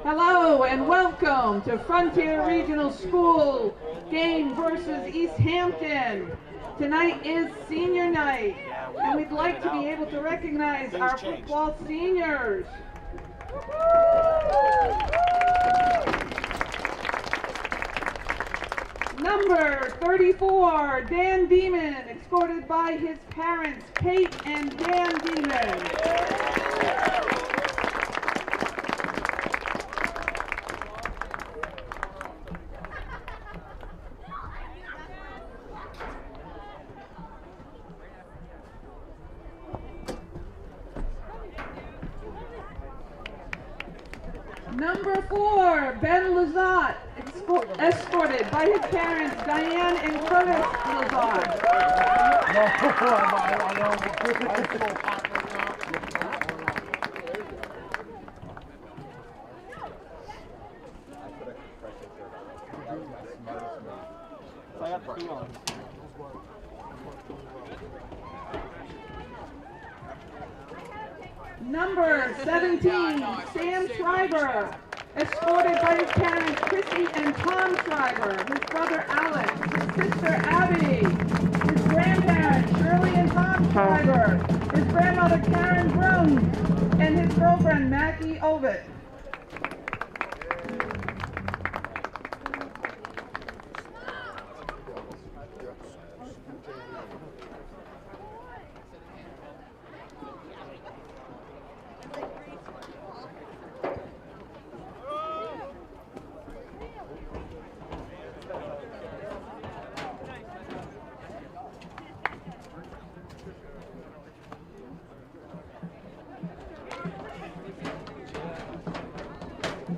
Hello and welcome to Frontier Regional School game versus Easthampton. Tonight is senior night and we'd like to be able to recognize our football seniors. Number 34, Dan Beeman, escorted by his parents, Kate and Dan Beeman. Number 4, Ben Lazat, escorted by his parents, Diane and Curtis Lazat. Number 17, Sam Schreiber, escorted by his parents, Chrissy and Tom Schreiber, his brother Alex, his sister Abby, his grandparents, Shirley and Tom Schreiber, his grandmother Karen Brun, and his girlfriend Maggie Ovitt.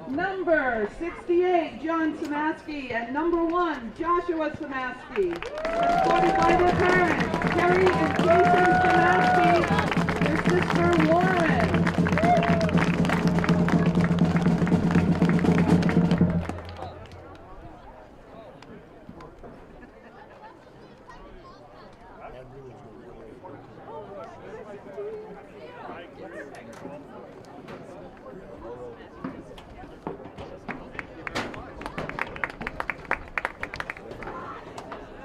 Number 68, John Samaski, and number 1, Joshua Samaski, escorted by their parents, Terry and Jason Samaski, their sister Lauren.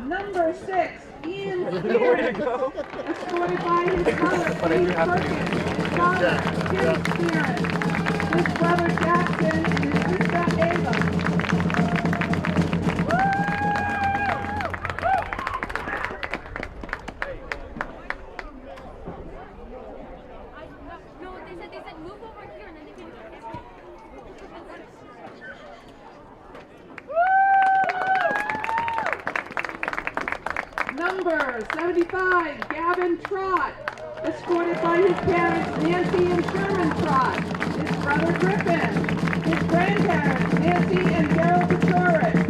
Number 6, Ian Spears, escorted by his mother, Kate Perkins, his father, Jim Spears, his brother Jackson, and his sister Ava. Number 75, Gavin Trott, escorted by his parents, Nancy and Sherman Trott, his brother Griffin, his grandparents, Nancy and Daryl Kachurik.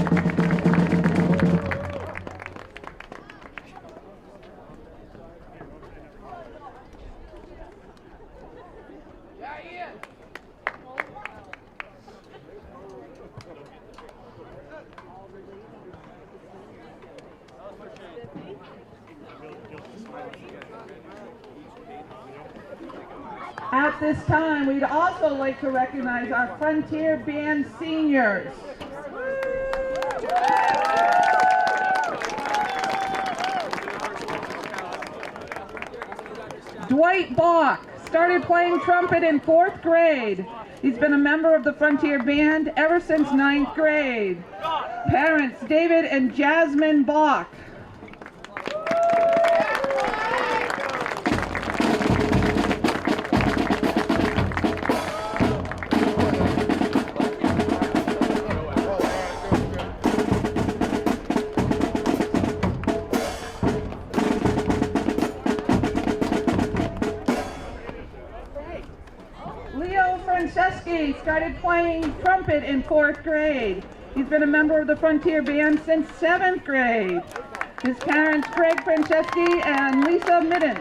At this time, we'd also like to recognize our Frontier Band seniors. Dwight Bach started playing trumpet in 4th grade. He's been a member of the Frontier Band ever since 9th grade. Parents, David and Jasmine Bach. Started playing trumpet in 4th grade. He's been a member of the Frontier Band since 7th grade. His parents, Craig Franceschi and Lisa Midden.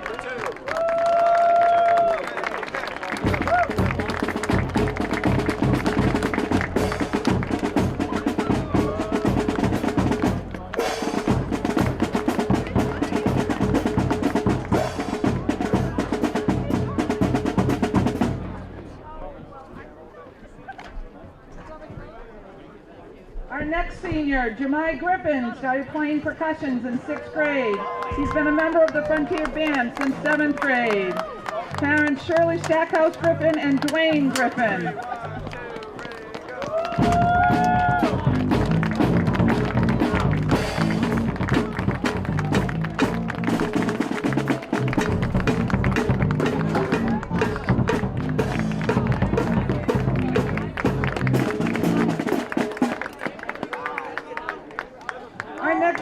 Our next senior, Jemai Griffin, started playing percussions in 6th grade. He's been a member of the Frontier Band since 7th grade. Parents Shirley Stackhouse Griffin and Dwayne Griffin.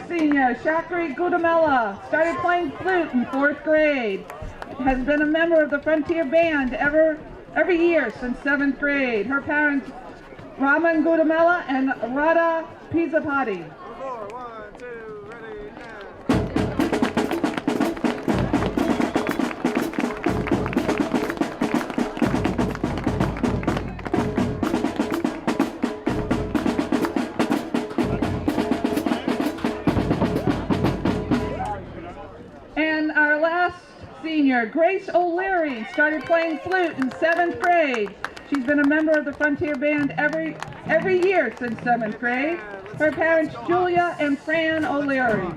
Senior, Shakri Gudamella, started playing flute in 4th grade. Has been a member of the Frontier Band every year since 7th grade. Her parents, Raman Gudamella and Radha Pizzapati. Senior, Grace O'Leary, started playing flute in 7th grade. She's been a member of the Frontier Band every year since 7th grade. Her parents, Julia and Fran O'Leary.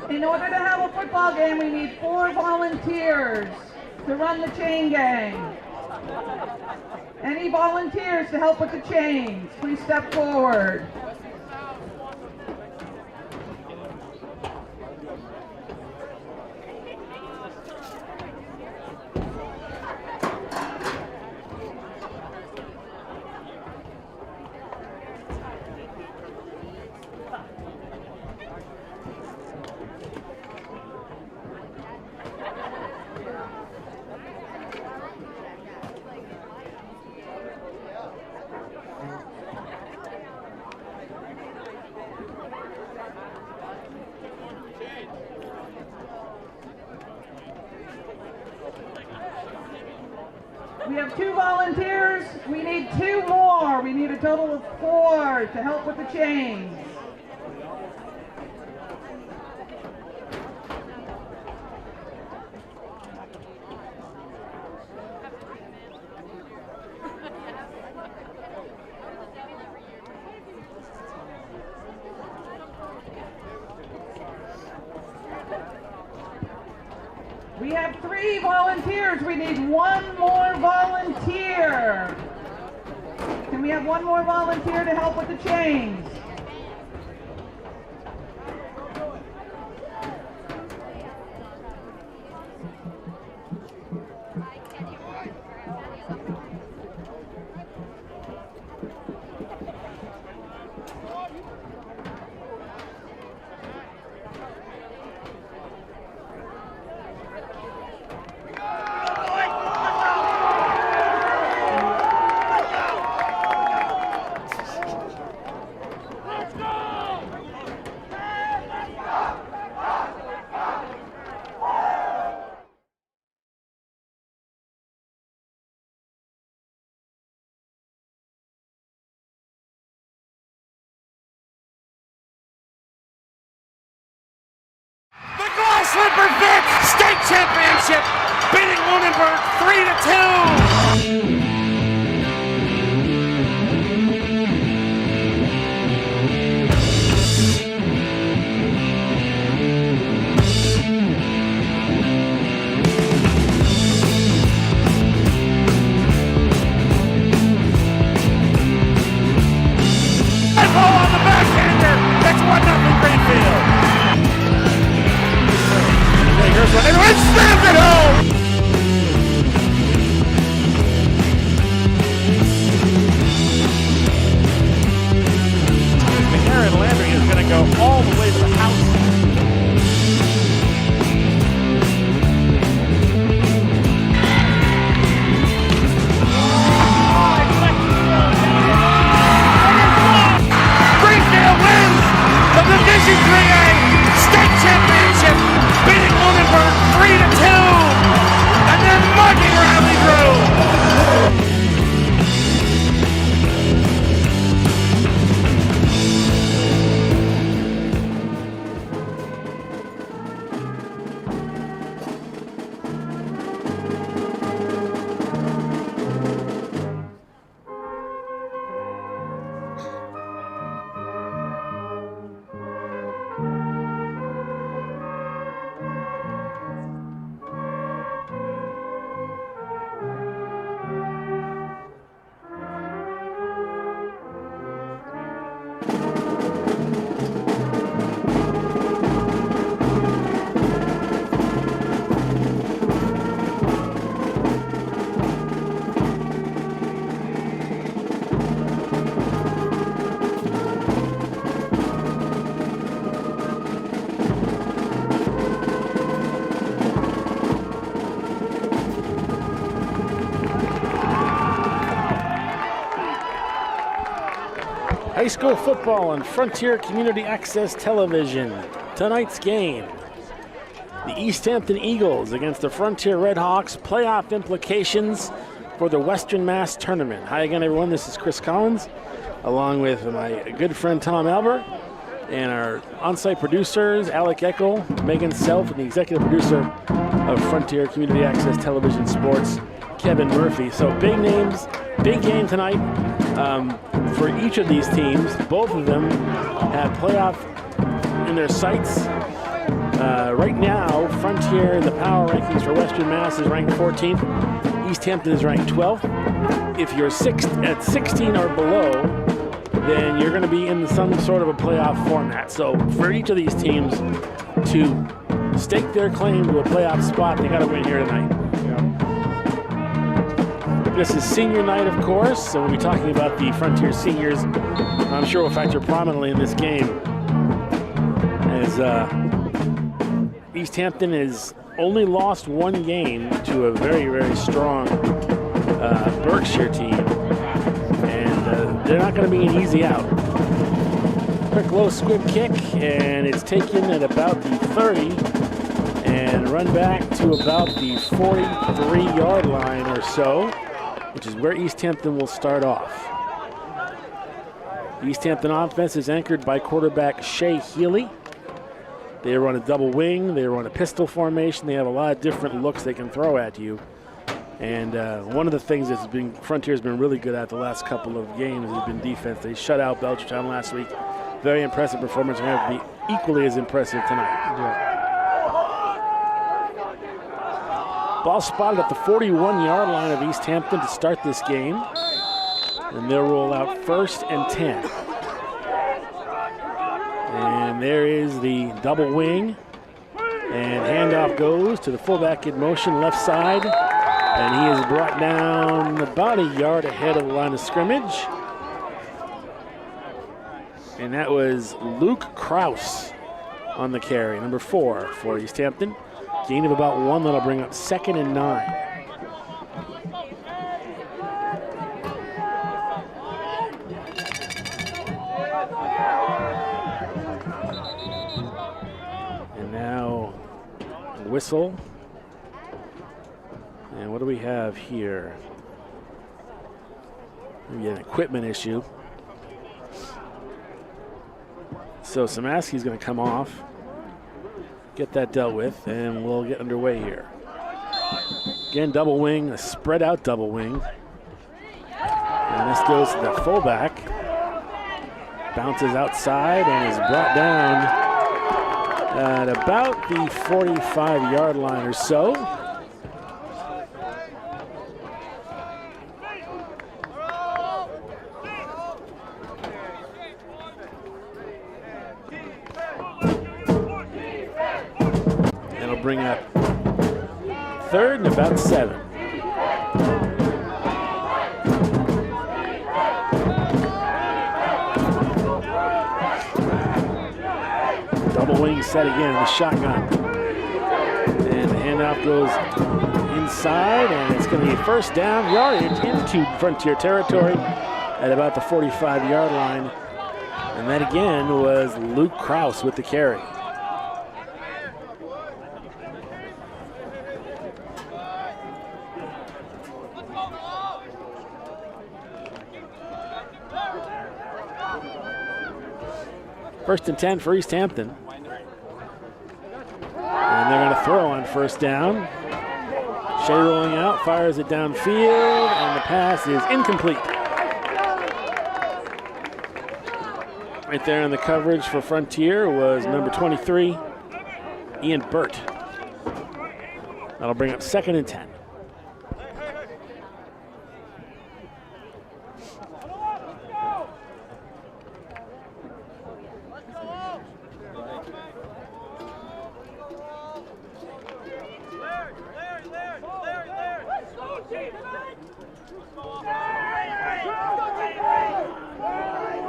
In order to have a football game, we need 4 volunteers to run the chain gang. Any volunteers to help with the chains, please step forward. We have 2 volunteers. We need 2 more. We need a total of 4 to help with the chains. We have 3 volunteers. We need 1 more volunteer. Can we have 1 more volunteer to help with the chains? Slipper Fit State Championship, beating Lunenburg 3-2. Ball on the backhander. That's 1-0 Greenfield. Here's one. Everyone slams it home! High school football on Frontier Community Access Television. Tonight's game, the Easthampton Eagles against the Frontier Redhawks. Playoff implications for the Western Mass Tournament. Hi again, everyone. This is Chris Collins, along with my good friend Tom Albert, and our on-site producers, Alec Eckel, Megan Self, and the executive producer of Frontier Community Access Television Sports, Kevin Murphy. So big names, big game tonight for each of these teams. Both of them have playoff in their sights. Right now, Frontier, the power rankings for Western Mass, is ranked 14th. Easthampton is ranked 12th. If you're at 16 or below, then you're going to be in some sort of a playoff format. So for each of these teams to stake their claim to a playoff spot, they got to win here tonight. This is senior night, of course, so we'll be talking about the Frontier seniors. I'm sure will factor prominently in this game, as Easthampton has only lost one game to a very, very strong Berkshire team, and they're not going to be an easy out. Quick low squib kick, and it's taken at about the 30 and run back to about the 43-yard line or so, which is where Easthampton will start off. The Easthampton offense is anchored by quarterback Shea Healy. They run a double wing, they run a pistol formation, they have a lot of different looks they can throw at you. And one of the things that's been Frontier's been really good at the last couple of games has been defense. They shut out Belchertown last week. Very impressive performance. They're going to be equally as impressive tonight. Yeah. Ball spotted at the 41-yard line of Easthampton to start this game. And they'll roll out 1st and 10. And there is the double wing. And handoff goes to the fullback in motion, left side. And he is brought down about a yard ahead of the line of scrimmage. And that was Luke Kraus on the carry, number 4 for Easthampton. Gain of about 1, that'll bring up 2nd and 9. And now whistle. And what do we have here? Maybe an equipment issue. So Samaski's going to come off, get that dealt with, and we'll get underway here. Again, double wing, a spread out double wing. And this goes to the fullback. Bounces outside and is brought down at about the 45-yard line or so. Bring up 3rd and about 7. Double wing set again in the shotgun. And the handoff goes inside, and it's going to be 1st down, yardage into Frontier territory at about the 45-yard line. And that again was Luke Kraus with the carry. First and 10 for Easthampton. And they're going to throw on 1st down. Shea rolling out, fires it downfield, and the pass is incomplete. Right there in the coverage for Frontier was number 23, Ian Burt. That'll bring up 2nd and 10.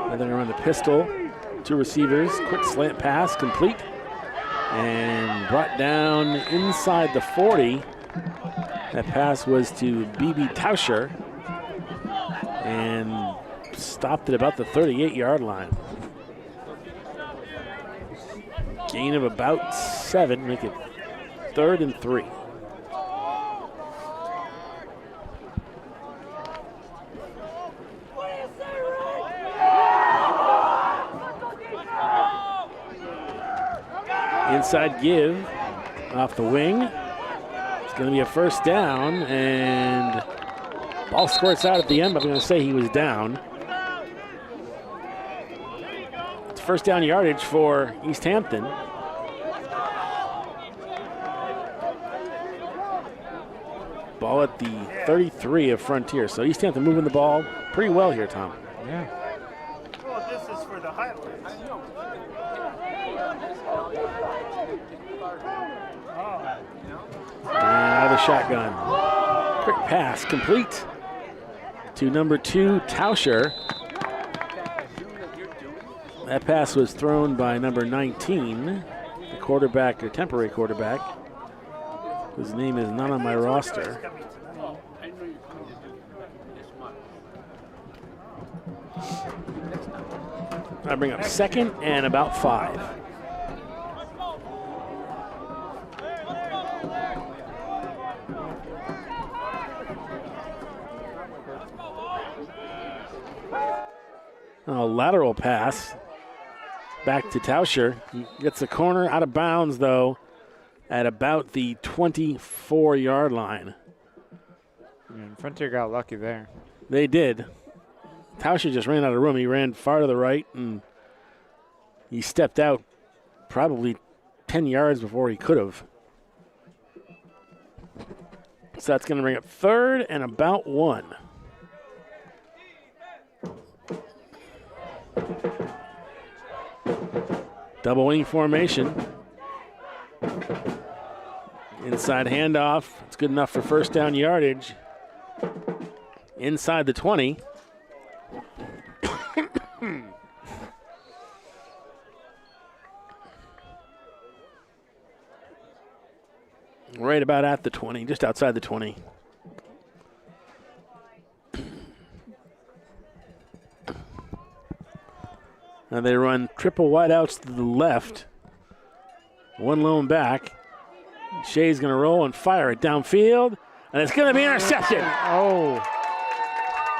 And they're going to run the pistol. 2 receivers, quick slant pass, complete. And brought down inside the 40. That pass was to B.B. Tauscher. And stopped at about the 38-yard line. Gain of about 7, make it 3rd and 3. Inside give off the wing. It's going to be a first down, and ball squirts out at the end, but I'm going to say he was down. It's first down yardage for Easthampton. Ball at the 33 of Frontier. So Easthampton moving the ball pretty well here, Tom. Yeah. Well, this is for the highlights. And out of the shotgun. Quick pass complete to number 2, Tauscher. That pass was thrown by number 19, the quarterback, or temporary quarterback, whose name is not on my roster. I bring up 2nd and about 5. A lateral pass back to Tauscher. He gets the corner out of bounds, though, at about the 24-yard line. And Frontier got lucky there. They did. Tauscher just ran out of room. He ran far to the right, and he stepped out probably 10 yards before he could have. So that's going to bring up 3rd and about 1. Double wing formation. Inside handoff. It's good enough for first down yardage. Inside the 20. Right about at the 20, just outside the 20. Now they run triple wideouts to the left. One lone back. Shea's going to roll and fire it downfield, and it's going to be intercepted. Oh.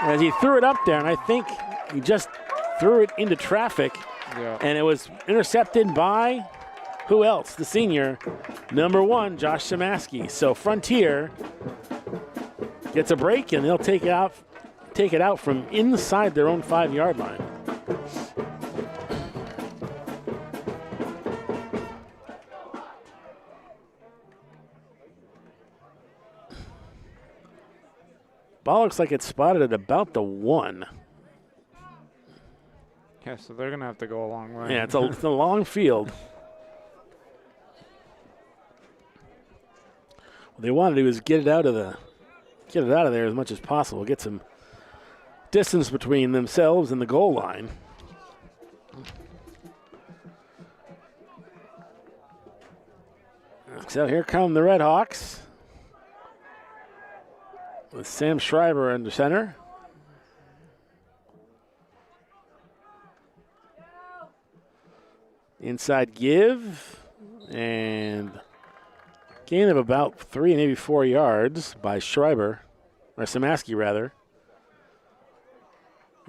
As he threw it up there, and I think he just threw it into traffic, and it was intercepted by who else? The senior, number 1, Josh Samaski. So Frontier gets a break, and they'll take it out from inside their own 5-yard line. Ball looks like it's spotted at about the 1. Yeah, so they're going to have to go a long way. Yeah, it's a long field. What they want to do is get it out of there as much as possible. Get some distance between themselves and the goal line. So here come the Red Hawks with Sam Schreiber under center. Inside give, and gain of about 3, maybe 4 yards by Schreiber, or Samaski rather.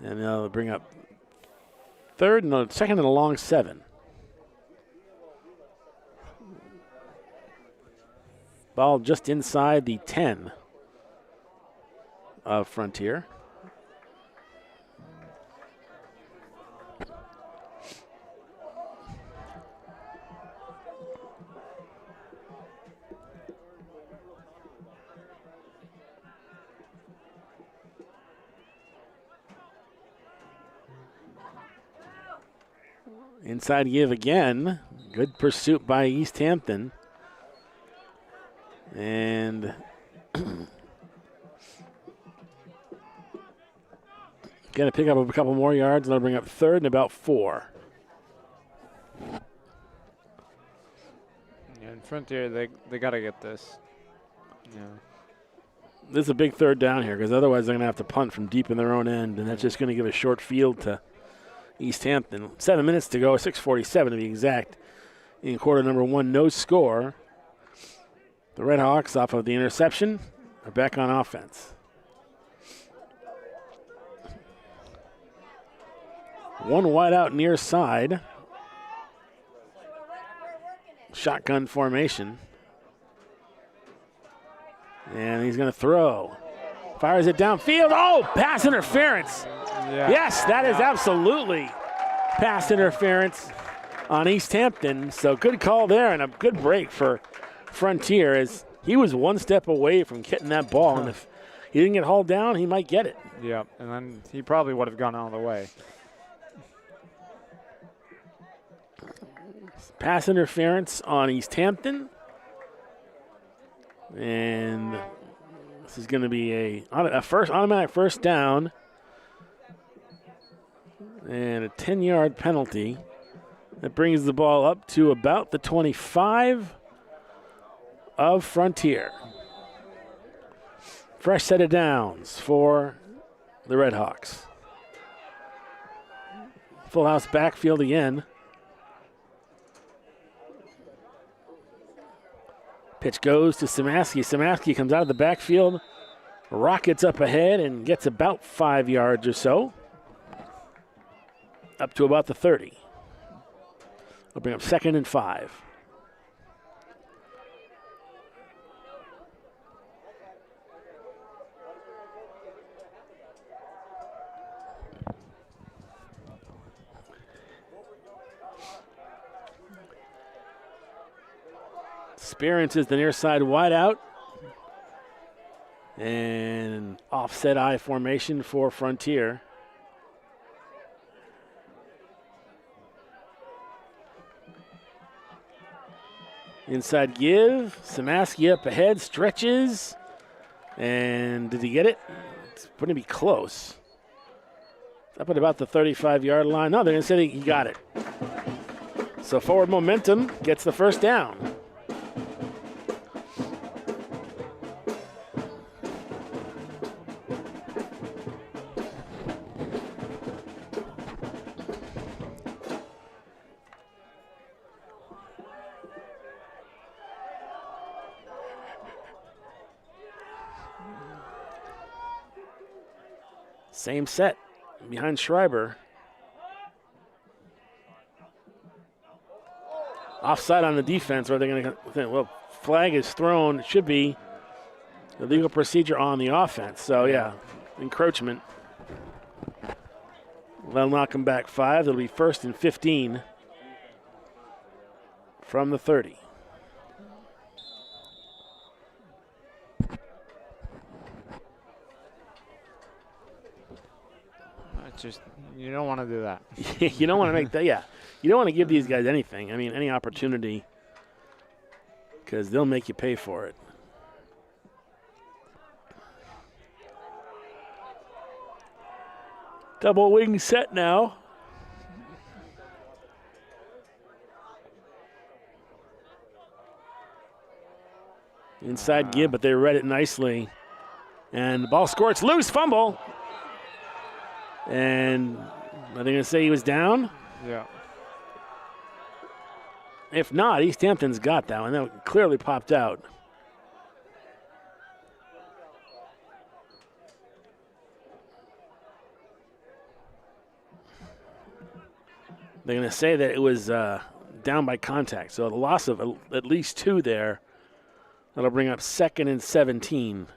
And they'll bring up 2nd and a long 7. Ball just inside the 10 of Frontier. Inside give again. Good pursuit by Easthampton. And got to pick up a couple more yards, and they'll bring up 3rd and about 4. Yeah, in Frontier, they got to get this. Yeah. this is a big third down here because otherwise they're going to have to punt from deep in their own end, and that's just going to give a short field to Easthampton. 7 minutes to go, 6:47 to be exact. In quarter number 1, no score. The Red Hawks, off of the interception, are back on offense. One wide out near side. Shotgun formation. And he's going to throw. Fires it downfield. Oh, pass interference. Yeah. Yes, that is absolutely pass interference on Easthampton. So good call there and a good break for Frontier as he was one step away from getting that ball. And if he didn't get hauled down, he might get it. Yep, and then he probably would have gone out of the way. Pass interference on Easthampton. And this is going to be a automatic first down and a 10-yard penalty. That brings the ball up to about the 25 of Frontier. Fresh set of downs for the Red Hawks. Full house backfield again. Pitch goes to Samaski. Samaski comes out of the backfield, rockets up ahead, and gets about 5 yards or so. Up to about the 30. They'll bring up 2nd and 5. Spearance is the near side wide out. And offset I formation for Frontier. Inside give. Samaski up ahead, stretches. And did he get it? It's going to be close. Up at about the 35-yard line. No, they're going to say he got it. So forward momentum gets the first down. Same set behind Schreiber. Offside on the defense. Are they going to? Well, flag is thrown. It should be illegal procedure on the offense. So yeah, encroachment. They'll knock him back 5. It'll be 1st and 15 from the 30. Just, you don't want to do that. You don't want to make that, yeah. You don't want to give these guys anything. I mean, any opportunity, because they'll make you pay for it. Double wing set now. Inside give, but they read it nicely. And the ball squirts loose, fumble. And are they going to say he was down? Yeah. If not, Easthampton's got that one. That clearly popped out. They're going to say that it was down by contact. So the loss of at least 2 there. That'll bring up 2nd and 17.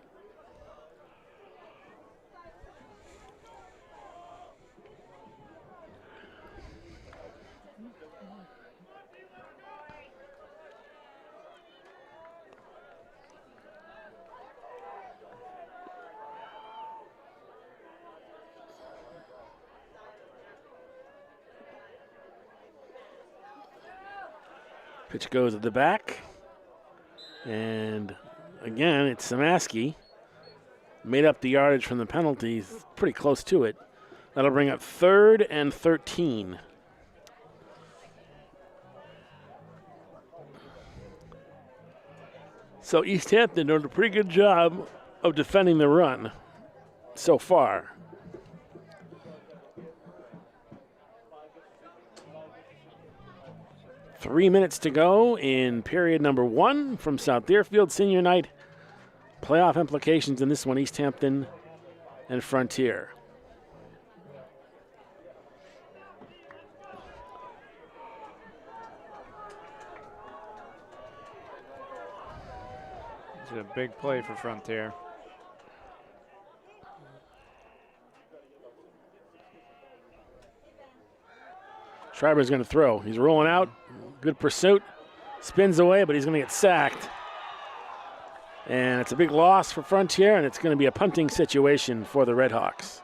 Pitch goes at the back. And again, it's Samaski. Made up the yardage from the penalties, pretty close to it. That'll bring up 3rd and 13. So Easthampton doing a pretty good job of defending the run so far. Three minutes to go in period number 1 from South Deerfield Senior Night. Playoff implications in this one, Easthampton and Frontier. It's a big play for Frontier. Schreiber's going to throw. He's rolling out. Good pursuit. Spins away, but he's going to get sacked. And it's a big loss for Frontier, and it's going to be a punting situation for the Redhawks.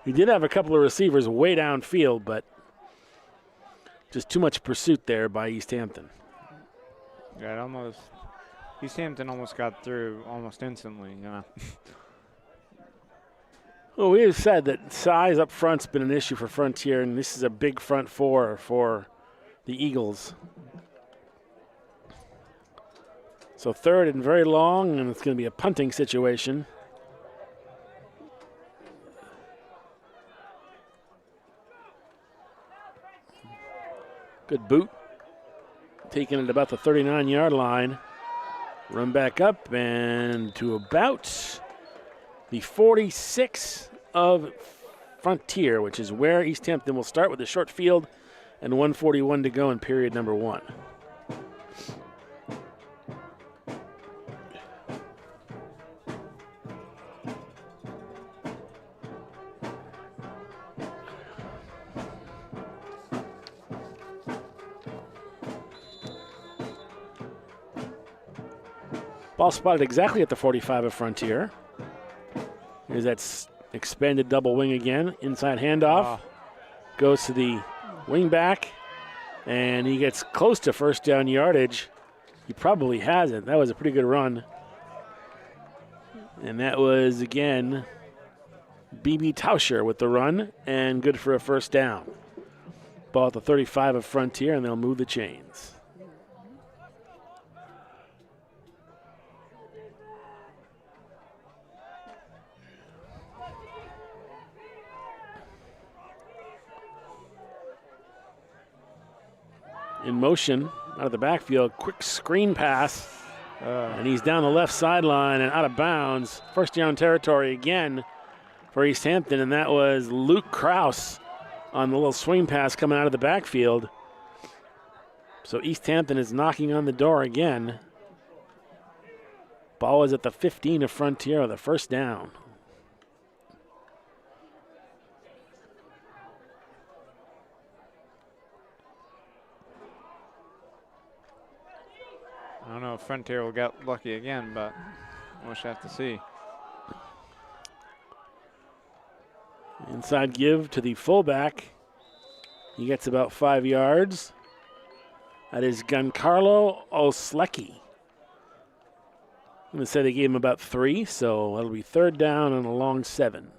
He did have a couple of receivers way downfield, but just too much pursuit there by Easthampton. Yeah, Easthampton almost got through almost instantly, you know. Well, we have said that size up front's been an issue for Frontier, and this is a big front four for the Eagles. So third and very long, and it's going to be a punting situation. Good boot. Taking it about the 39-yard line. Run back up and to about the 46 of Frontier, which is where Easthampton will start with a short field and 1:41 to go in period number 1. Ball spotted exactly at the 45 of Frontier. Here's that expanded double wing again. Inside handoff. Goes to the wing back. And he gets close to first down yardage. He probably hasn't. That was a pretty good run. And that was, again, B.B. Tauscher with the run. And good for a first down. Ball at the 35 of Frontier, and they'll move the chains. In motion, out of the backfield, quick screen pass, and he's down the left sideline and out of bounds. First down territory again for Easthampton, and that was Luke Kraus on the little swing pass coming out of the backfield. So Easthampton is knocking on the door again. Ball is at the 15 of Frontier, the first down. I don't know if Frontier will get lucky again, but we'll have to see. Inside give to the fullback. He gets about 5 yards. That is Giancarlo Oslecki. I'm going to say they gave him about 3, so that'll be third down and a long 7.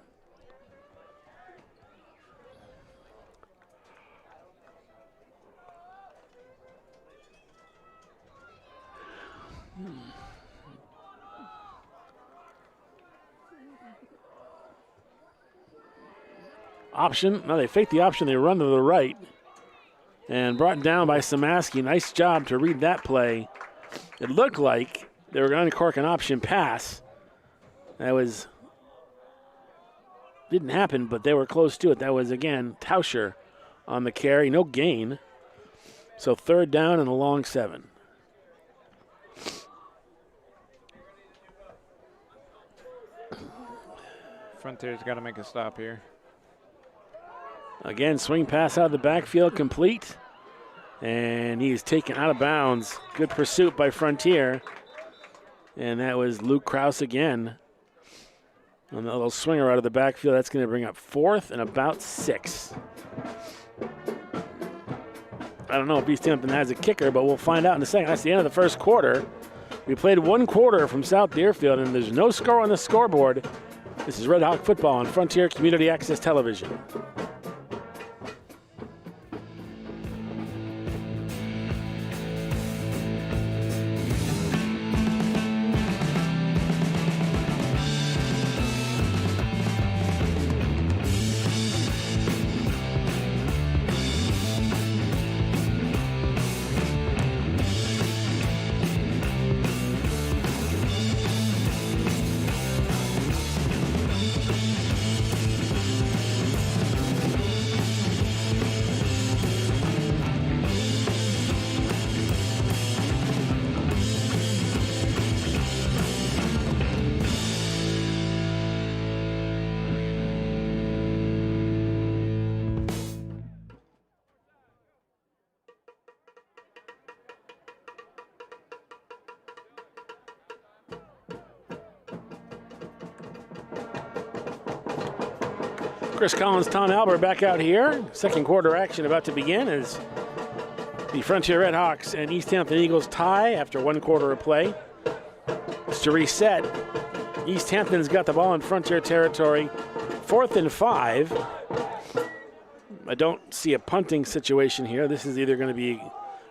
Option. No, they fake the option. They run to the right. And brought down by Samaski. Nice job to read that play. It looked like they were going to cork an option pass. That didn't happen, but they were close to it. That was, again, Tauscher on the carry. No gain. So third down and a long 7. Frontier's got to make a stop here. Again, swing pass out of the backfield, complete. And he is taken out of bounds. Good pursuit by Frontier. And that was Luke Kraus again. On the little swinger out of the backfield, that's going to bring up 4th and about 6. I don't know if Easthampton has a kicker, but we'll find out in a second. That's the end of the first quarter. We played 1 quarter from South Deerfield, and there's no score on the scoreboard. This is Red Hawk football on Frontier Community Access Television. Chris Collins, Tom Albert back out here. Second quarter action about to begin as the Frontier Redhawks and Easthampton Eagles tie after 1 quarter of play. It's to reset. Easthampton's got the ball in Frontier territory. 4th and 5. I don't see a punting situation here. This is either going to be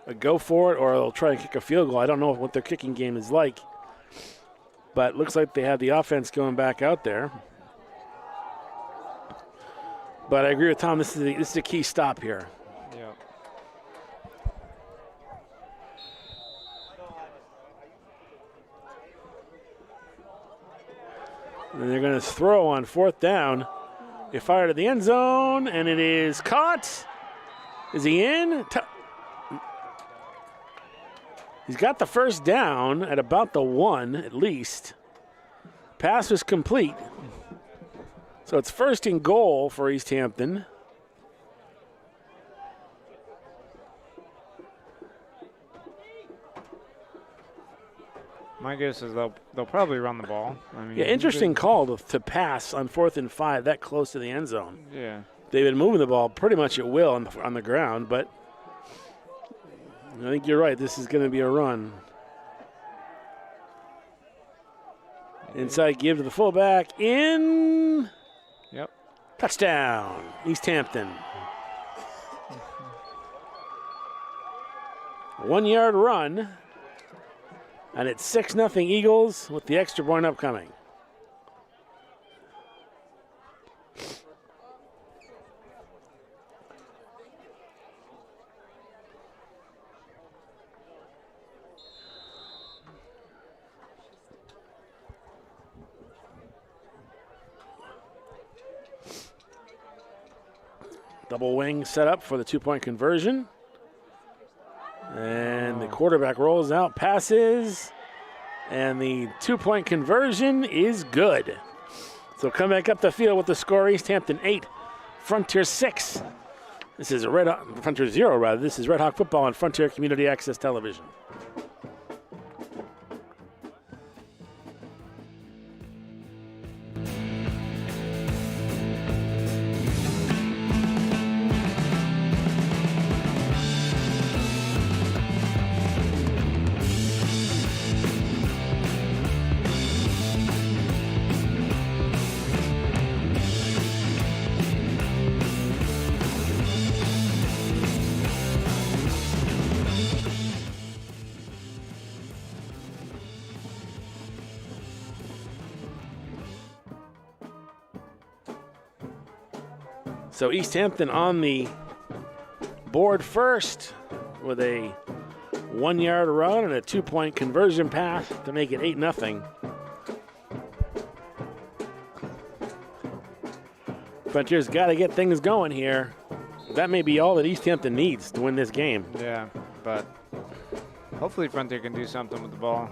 a go for it or they'll try and kick a field goal. I don't know what their kicking game is like. But it looks like they have the offense going back out there. But I agree with Tom. This is a key stop here. Yeah. And they're going to throw on 4th down. They fire to the end zone, and it is caught. Is he in? He's got the first down at about the 1 at least. Pass was complete. So it's 1st and goal for Easthampton. My guess is they'll probably run the ball. I mean, Yeah, interesting call to pass on 4th and 5 that close to the end zone. Yeah. They've been moving the ball pretty much at will on the ground, but I think you're right. This is going to be a run. Inside give to the fullback. In. Yep. Touchdown, Easthampton. 1 yard run. And it's 6-0 Eagles with the extra point upcoming. Double wing set up for the 2-point conversion. And the quarterback rolls out, passes, and the 2-point conversion is good. So come back up the field with the score: Easthampton 8, Frontier 6. This is Frontier 0 rather. This is Red Hawk football on Frontier Community Access Television. So Easthampton on the board first with a 1 yard run and a 2-point conversion pass to make it 8-0. Frontier's got to get things going here. That may be all that Easthampton needs to win this game. Yeah, but hopefully Frontier can do something with the ball.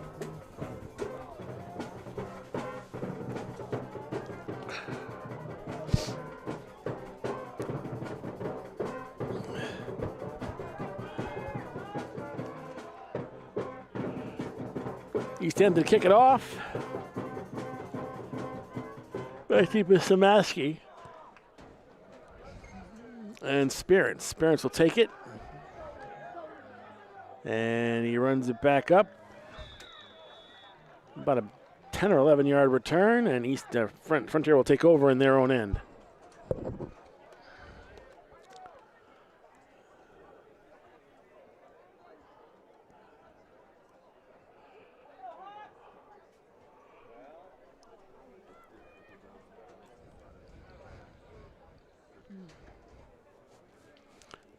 Easthampton to kick it off. Back deep with Samaski. And Spirits. Spirits will take it. And he runs it back up. About a 10 or 11 yard return, and Frontier will take over in their own end.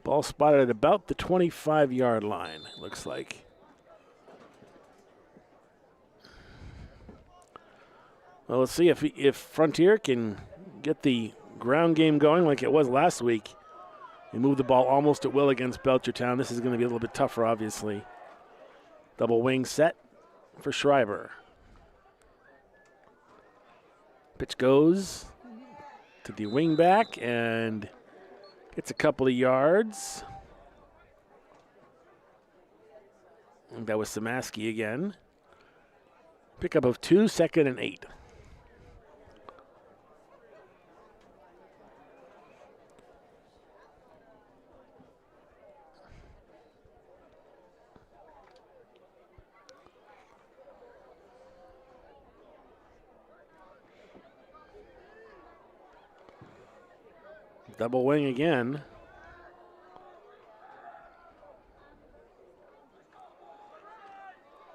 Ball spotted at about the 25-yard line, it looks like. Well, let's see if Frontier can get the ground game going like it was last week and move the ball almost at will against Belchertown. This is going to be a little bit tougher, obviously. Double wing set for Schreiber. Pitch goes to the wing back and gets a couple of yards. And that was Samaski again. Pickup of 2, 2nd and 8. Double wing again.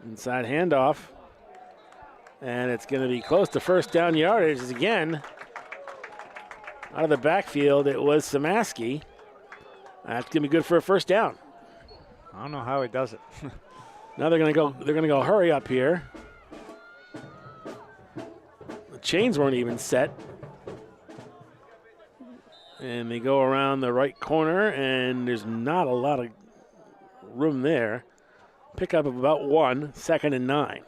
Inside handoff. And it's going to be close to first down yardage again. Out of the backfield, it was Samaski. That's going to be good for a first down. I don't know how he does it. Now they're going to go hurry up here. The chains weren't even set. And they go around the right corner, and there's not a lot of room there. Pickup of about 1, 2nd and 9.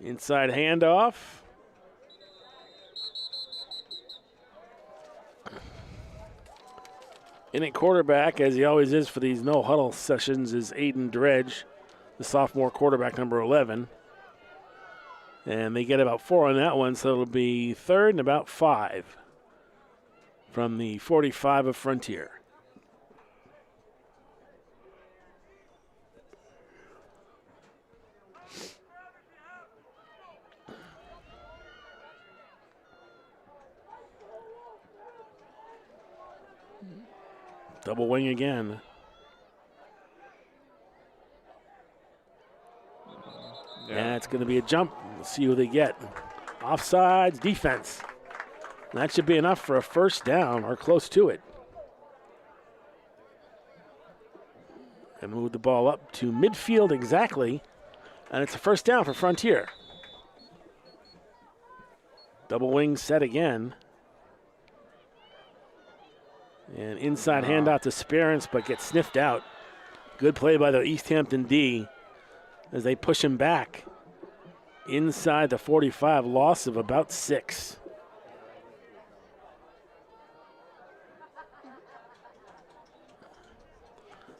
Inside handoff. In at quarterback, as he always is for these no-huddle sessions, is Aiden Dredge, the sophomore quarterback, number 11. And they get about 4 on that one, so it'll be 3rd and about 5 from the 45 of Frontier. Double wing again. Yeah, it's going to be a jump. We'll see who they get. Offsides, defense. And that should be enough for a first down or close to it. And move the ball up to midfield exactly. And it's a first down for Frontier. Double wing set again. And inside handout to Sperance, but gets sniffed out. Good play by the Easthampton D as they push him back. Inside the 45, loss of about 6.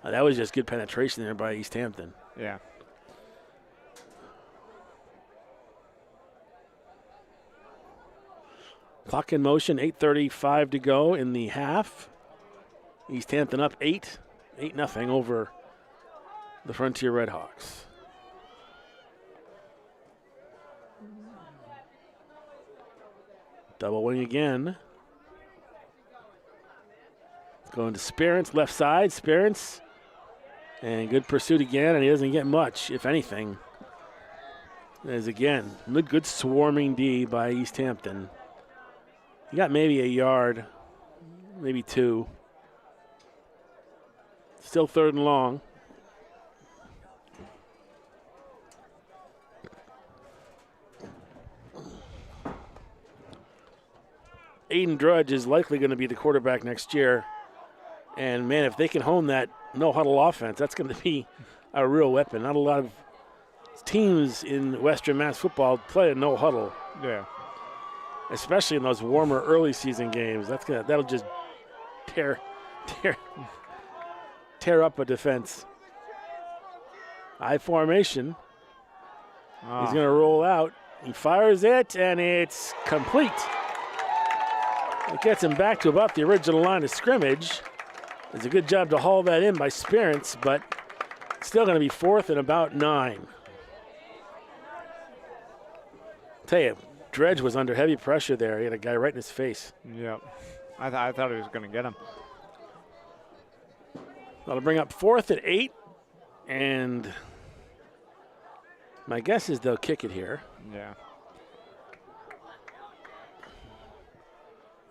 That was just good penetration there by Easthampton. Yeah. Clock in motion, 8:35 to go in the half. Easthampton up 8-0 over the Frontier Redhawks. Double wing again. Going to Sperance, left side. Sperance. And good pursuit again, and he doesn't get much, if anything. As again, good swarming D by Easthampton. He got maybe a yard, maybe 2. Still 3rd and long. Aiden Drudge is likely going to be the quarterback next year. And, man, if they can hone that no-huddle offense, that's going to be a real weapon. Not a lot of teams in Western Mass football play a no-huddle. Yeah. Especially in those warmer early season games. That'll just tear up a defense. I formation. He's going to roll out. He fires it, and it's complete. It gets him back to about the original line of scrimmage. It's a good job to haul that in by Sperance, but still going to be 4th and about 9. Tell you, Dredge was under heavy pressure there. He had a guy right in his face. Yep. I thought he was going to get him. That'll bring up 4th and 8, and my guess is they'll kick it here. Yeah.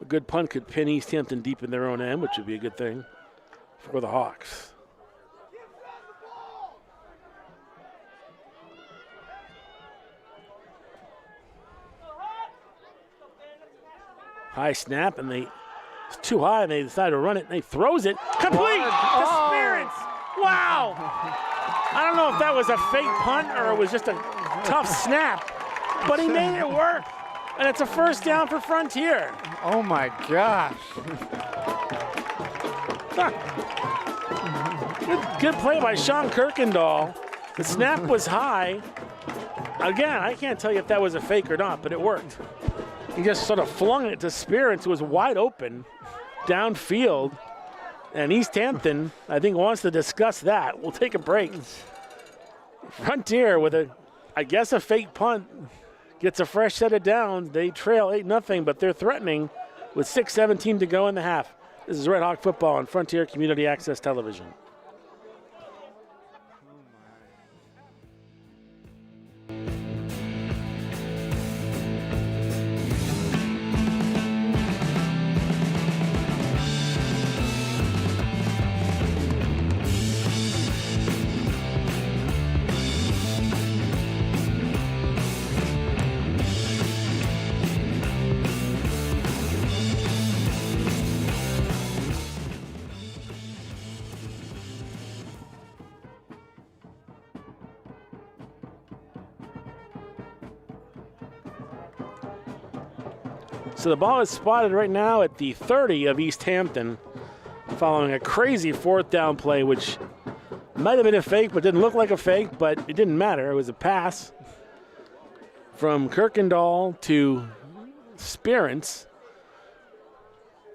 A good punt could pin Easthampton deep in their own end, which would be a good thing for the Hawks. High snap, and it's too high, and they decide to run it, and they throws it. Complete to Sperance. Wow. I don't know if that was a fake punt or it was just a tough snap, but he made it work. And it's a first down for Frontier. Oh, my gosh. Good play by Sean Kirkendall. The snap was high. Again, I can't tell you if that was a fake or not, but it worked. He just sort of flung it to Sperance, who was wide open downfield. And Easthampton, I think, wants to discuss that. We'll take a break. Frontier with I guess a fake punt, gets a fresh set of downs. They trail 8-0, but they're threatening with 6:17 to go in the half. This is Red Hawk football on Frontier Community Access Television. So the ball is spotted right now at the 30 of Easthampton following a crazy 4th down play, which might have been a fake but didn't look like a fake, but it didn't matter. It was a pass from Kirkendall to Spearance.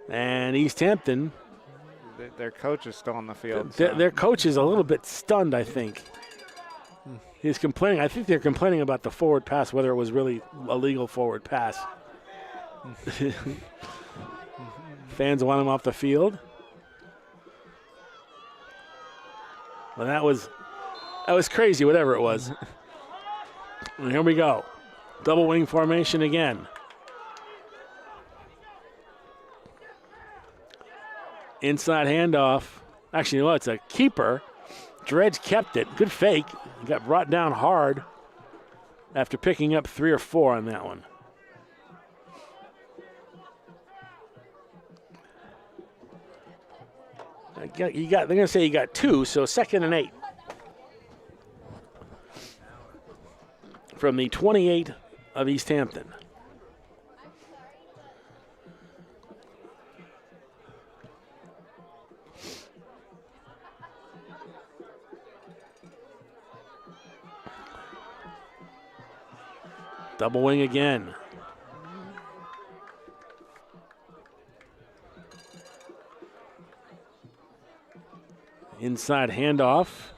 And Easthampton. Their coach is still on the field. Their coach is a little bit stunned, I think. He's complaining. I think they're complaining about the forward pass, whether it was really a legal forward pass. Fans want him off the field. Well, that was crazy, whatever it was. And here we go. Double wing formation again. Inside handoff. Actually, no, it's a keeper. Dredge kept it. Good fake. He got brought down hard after picking up 3 or 4 on that one. They're going to say you got 2, so 2nd and 8. From the 28 of Easthampton. Double wing again. Inside handoff.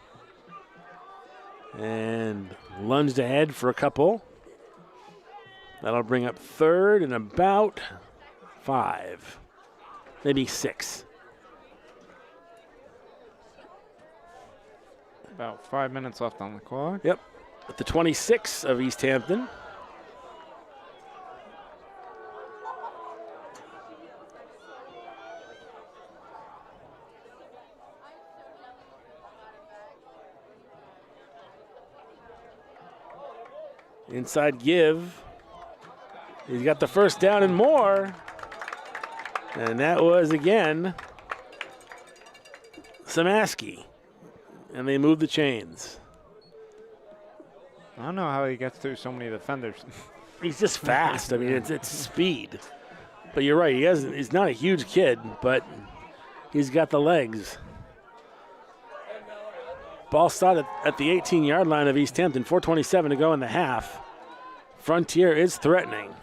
And lunged ahead for a couple. That'll bring up 3rd and about 5. Maybe 6. About 5 minutes left on the clock. Yep. At the 26 of Easthampton. Inside give. He's got the first down and more. And that was, again, Samaski. And they move the chains. I don't know how he gets through so many defenders. He's just fast. I mean, it's speed. But you're right. He's not a huge kid, but he's got the legs. Ball started at the 18-yard line of Easthampton. 4:27 to go in the half. Frontier is threatening.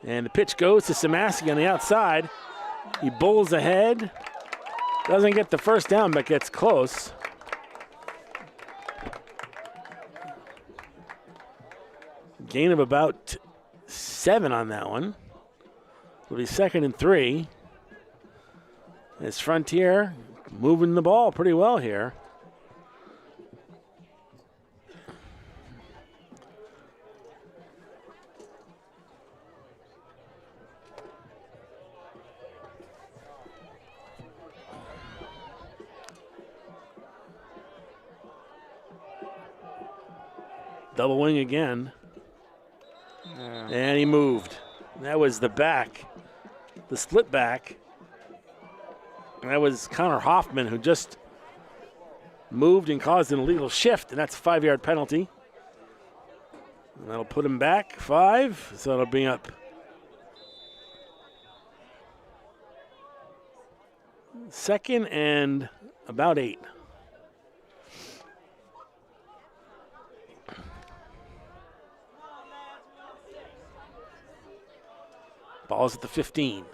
And the pitch goes to Samaski on the outside. He bowls ahead. Doesn't get the first down, but gets close. Gain of about 7 on that one. It'll be 2nd and 3. It's Frontier moving the ball pretty well here. Double wing again. Yeah. And he moved. That was the back, the split back. And that was Connor Hoffman, who just moved and caused an illegal shift, and that's a 5-yard penalty. And that'll put him back 5, so that'll bring up 2nd and about 8. Ball's at the 15.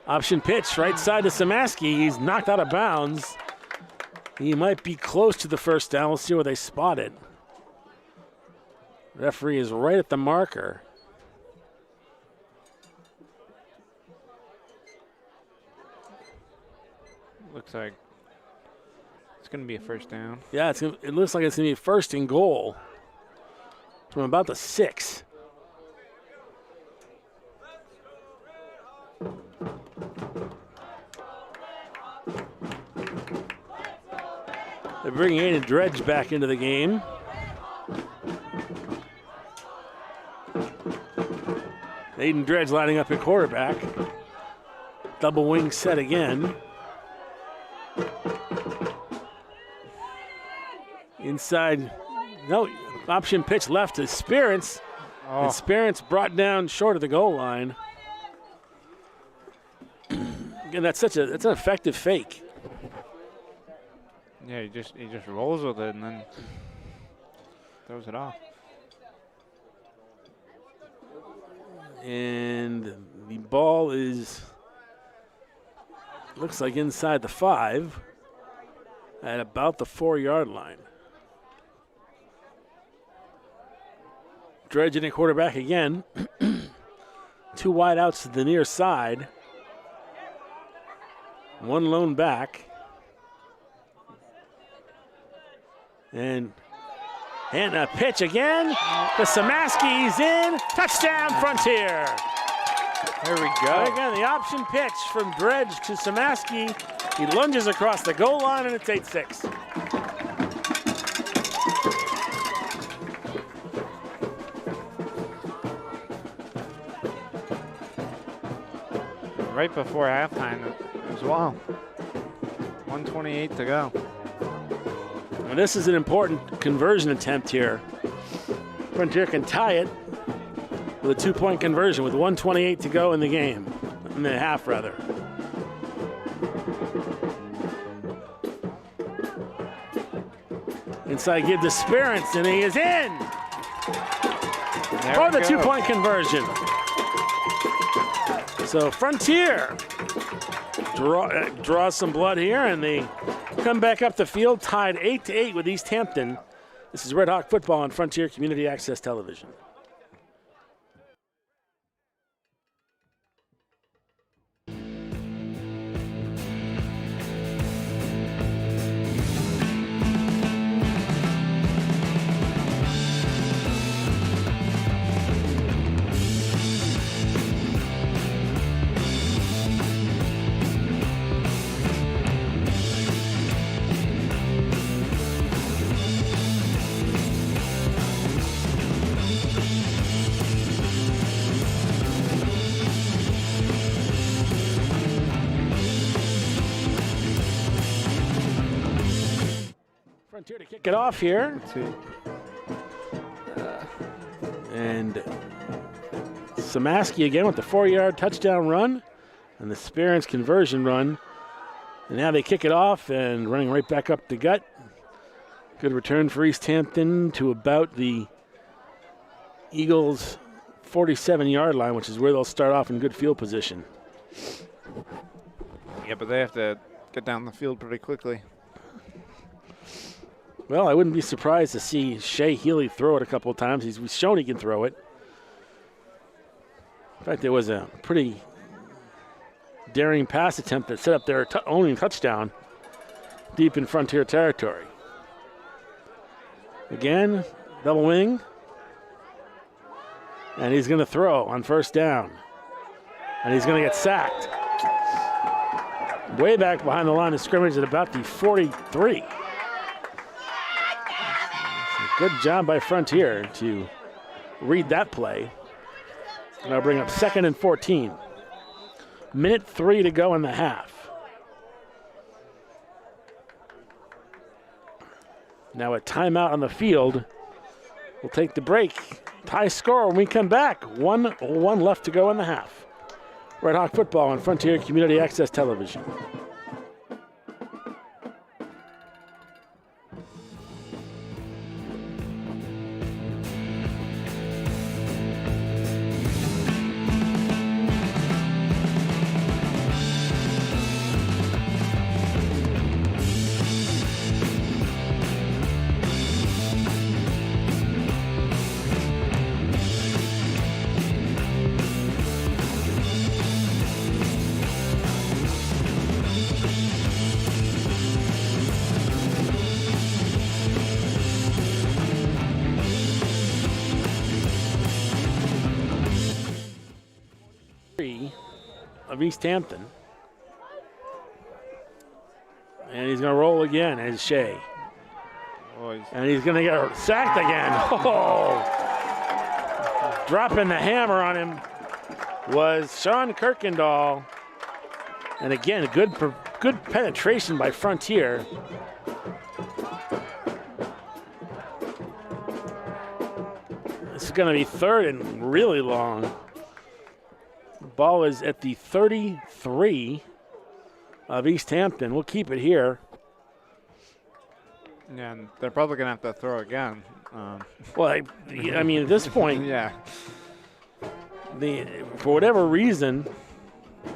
Option pitch, right side to Samaski. He's knocked out of bounds. He might be close to the first down. We'll see where they spot it. Referee is right at the marker. Looks like it's going to be a first down. Yeah, it looks like it's going to be first and goal from about the 6. They're bringing Aiden Dredge back into the game. Aiden Dredge lining up at quarterback. Double wing set again. Inside, no, option pitch left to Spirance. And Spirance brought down short of the goal line. Again, that's an effective fake. Yeah, he just rolls with it and then throws it off. And the ball looks like inside the 5 at about the 4-yard line. Dredge in a quarterback again. 2 wide outs to the near side. 1 lone back. And a pitch again to Samaski. He's in. Touchdown, Frontier. There we go. Again, the option pitch from Dredge to Samaski. He lunges across the goal line, and it's 8-6. Right before halftime as well. 1:28 to go. And this is an important conversion attempt here. Frontier can tie it with a 2-point conversion with 1:28 to go in the game, in the half rather. Inside give to Spirance, and he is in for the 2-point conversion. So Frontier draws some blood here, and they come back up the field, tied 8-8 with Easthampton. This is Red Hawk football on Frontier Community Access Television. Frontier to kick it off here. And Samaski again with the 4-yard touchdown run and the Spirance conversion run. And now they kick it off and running right back up the gut. Good return for Easthampton to about the Eagles' 47-yard line, which is where they'll start off in good field position. Yeah, but they have to get down the field pretty quickly. Well, I wouldn't be surprised to see Shea Healy throw it a couple of times. He's shown he can throw it. In fact, there was a pretty daring pass attempt that set up their only touchdown deep in Frontier territory. Again, double wing. And he's going to throw on first down. And he's going to get sacked. Way back behind the line of scrimmage at about the 43. Good job by Frontier to read that play. And I'll bring up 2nd and 14. Minute 3 to go in the half. Now a timeout on the field. We'll take the break. Tie score when we come back. 1-1 left to go in the half. Red Hawk football on Frontier Community Access Television. Of Easthampton. And he's going to roll again as Shea. And he's going to get sacked again. Oh! Dropping the hammer on him was Sean Kirkendall. And again, good penetration by Frontier. This is going to be third and really long. Ball is at the 33 of Easthampton. We'll keep it here. Yeah, and they're probably going to have to throw again. Well, I mean, at this point, yeah. For whatever reason,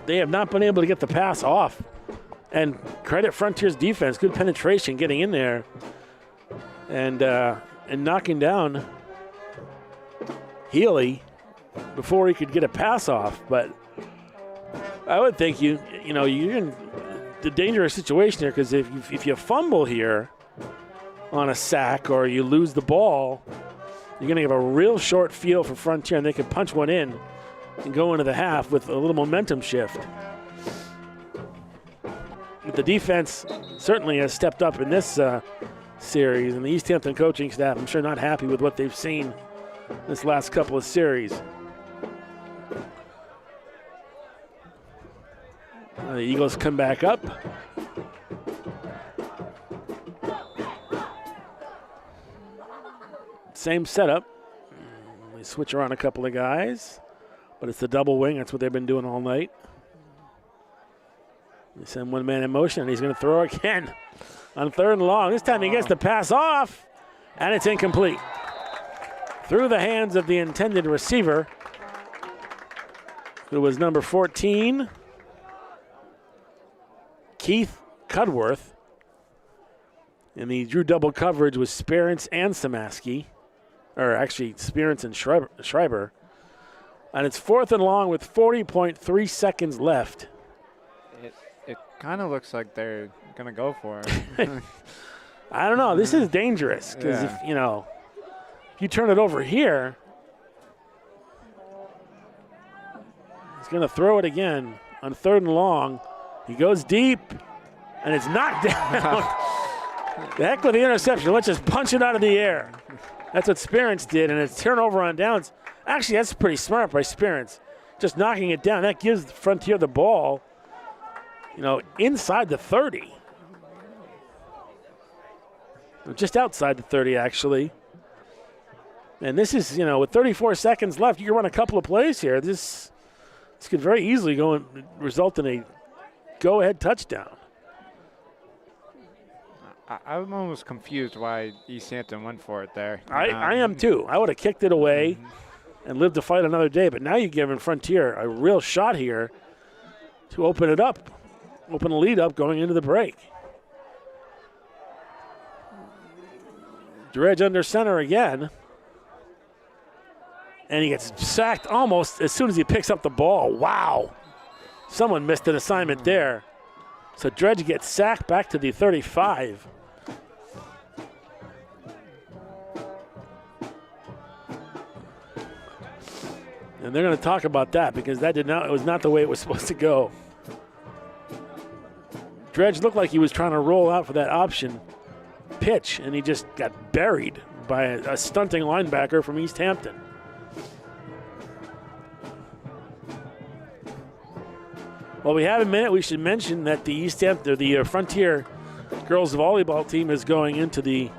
they have not been able to get the pass off. And credit Frontier's defense, good penetration getting in there and knocking down Healy before he could get a pass off. But I would think you're in the dangerous situation here, because if you fumble here on a sack or you lose the ball, you're going to have a real short field for Frontier, and they can punch one in and go into the half with a little momentum shift. But the defense certainly has stepped up in this series, and the Easthampton coaching staff, I'm sure, not happy with what they've seen this last couple of series. The Eagles come back up. Same setup. They switch around a couple of guys, but it's the double wing. That's what they've been doing all night. They send one man in motion, and he's going to throw again on third and long. This time he gets the pass off, and it's incomplete. Through the hands of the intended receiver, who was number 14, Keith Cudworth. And he drew double coverage with Sperance and Samaski, or actually Sperance and Schreiber. And it's fourth and long with 40.3 seconds left. It kind of looks like they're going to go for it. I don't know. This is dangerous because if you turn it over here, he's going to throw it again on third and long. He goes deep, and it's knocked down. The heck with the interception. Let's just punch it out of the air. That's what Sperance did, and it's turnover on downs. Actually, that's pretty smart by Sperance. Just knocking it down. That gives Frontier the ball, inside the 30. Just outside the 30, actually. And this is, with 34 seconds left, you can run a couple of plays here. This could very easily go and result in a go-ahead touchdown. I'm almost confused why Easthampton went for it there. I am too. I would have kicked it away and lived to fight another day. But now you've given Frontier a real shot here to open it up, open the lead up going into the break. Dredge under center again. And he gets sacked almost as soon as he picks up the ball. Wow. Someone missed an assignment there. So Dredge gets sacked back to the 35. And they're going to talk about that because it was not the way it was supposed to go. Dredge looked like he was trying to roll out for that option pitch, and he just got buried by a stunting linebacker from Easthampton. While we have a minute, we should mention that the Frontier girls volleyball team is going into the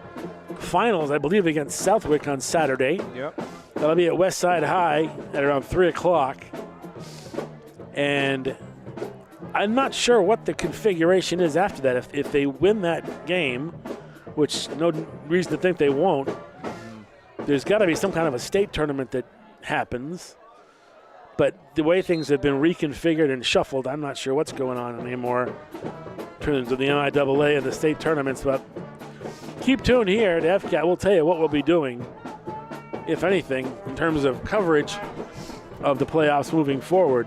finals, I believe, against Southwick on Saturday. Yep. That'll be at Westside High at around 3 o'clock. And I'm not sure what the configuration is after that. If they win that game, which no reason to think they won't. There's got to be some kind of a state tournament that happens. But the way things have been reconfigured and shuffled, I'm not sure what's going on anymore in terms of the MIAA and the state tournaments. But keep tuned here to FCAT. We'll tell you what we'll be doing, if anything, in terms of coverage of the playoffs moving forward.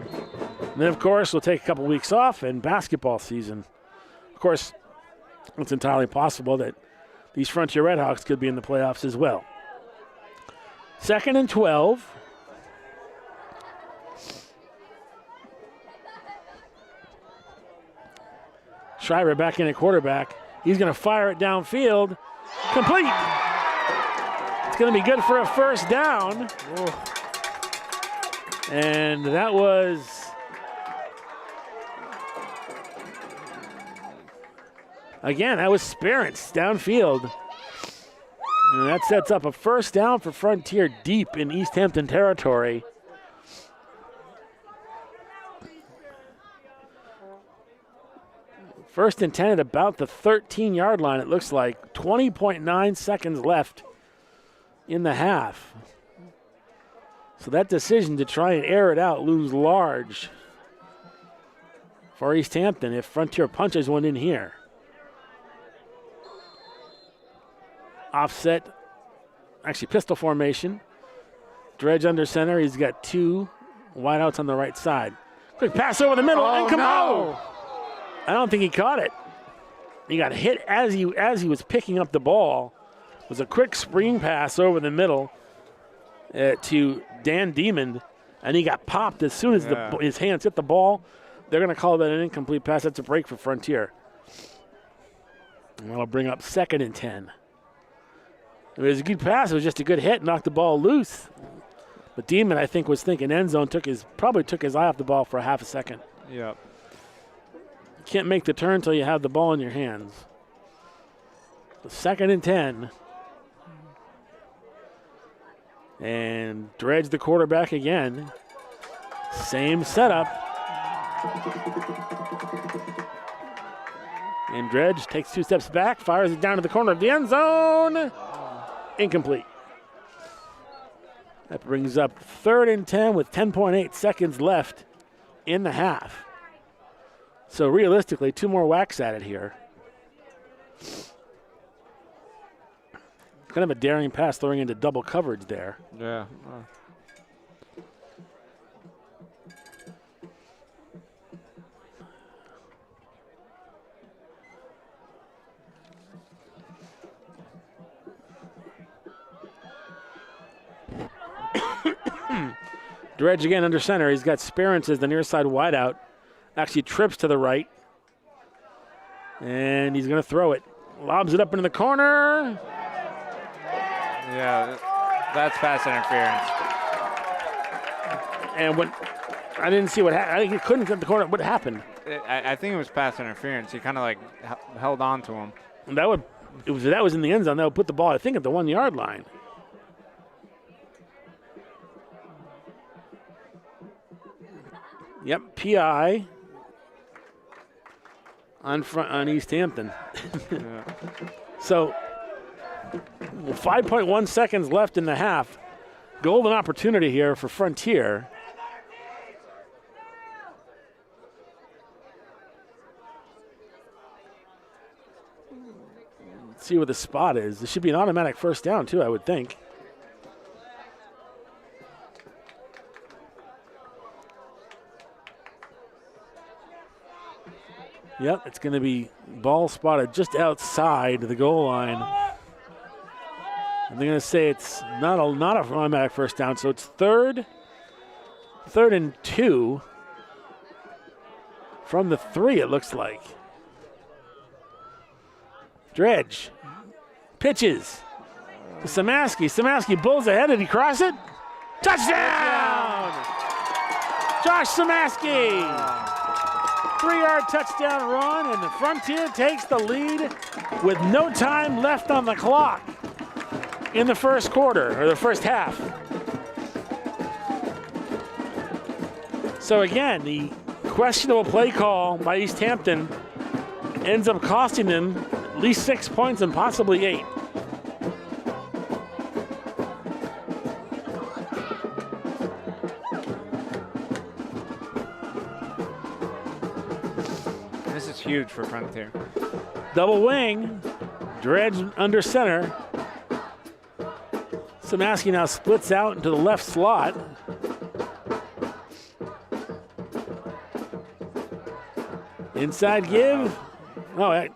And then, of course, we'll take a couple weeks off in basketball season. Of course, it's entirely possible that these Frontier Redhawks could be in the playoffs as well. 2nd and 12. Schreiber back in at quarterback. He's going to fire it downfield. Complete. It's going to be good for a first down. Whoa. And that was Sperance downfield. And that sets up a first down for Frontier deep in Easthampton territory. First and 10 at about the 13-yard line, it looks like. 20.9 seconds left in the half. So that decision to try and air it out looms large for Easthampton if Frontier punches one in here. Offset, actually pistol formation. Dredge under center. He's got two wideouts on the right side. Quick pass over the middle. Oh, and come no. out. I don't think he caught it. He got hit as he was picking up the ball. It was a quick spring pass over the middle to Dan Demond, and he got popped as soon as his hands hit the ball. They're going to call that an incomplete pass. That's a break for Frontier. And that'll bring up 2nd and 10. It was a good pass. It was just a good hit, knocked the ball loose. But Demond, I think, was thinking end zone, probably took his eye off the ball for a half a second. Yep. You can't make the turn until you have the ball in your hands. So 2nd and 10. And Dredge, the quarterback again. Same setup. And Dredge takes 2 steps back, fires it down to the corner of the end zone. Incomplete. That brings up 3rd and 10 with 10.8 seconds left in the half. So realistically, 2 more whacks at it here. Kind of a daring pass throwing into double coverage there. Yeah. Dredge again under center. He's got Sperance as the near side wideout. Actually trips to the right. And he's going to throw it. Lobs it up into the corner. Yeah, that's pass interference. And when I didn't see what happened. I think he couldn't get the corner. What happened? I think it was pass interference. He kind of like held on to him. And that was in the end zone. That would put the ball, I think, at the 1 yard line. Yep, PI on Easthampton. Yeah. So 5.1 seconds left in the half. Golden opportunity here for Frontier. Let's see where the spot is. This should be an automatic first down, too, I would think. Yep, it's going to be ball spotted just outside the goal line. And they're going to say it's not an automatic first down, so it's third and 2 from the 3, it looks like. Dredge pitches to Samaski. Samaski bulls ahead. Did he cross it? Touchdown! Josh Samaski! 3-yard touchdown run, and the Frontier takes the lead with no time left on the clock in the first quarter, or the first half. So again, the questionable play call by Easthampton ends up costing them least 6 points and possibly 8. This is huge for Frontier. Double wing, Dredge under center. Samaski now splits out into the left slot. Inside give. Oh,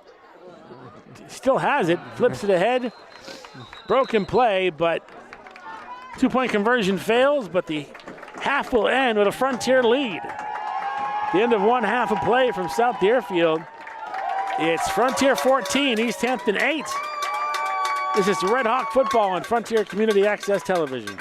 still has it. Flips it ahead. Broken play, but 2-point conversion fails, but the half will end with a Frontier lead. The end of one half of play from South Deerfield. It's Frontier 14, Easthampton 8. This is Red Hawk football on Frontier Community Access Television.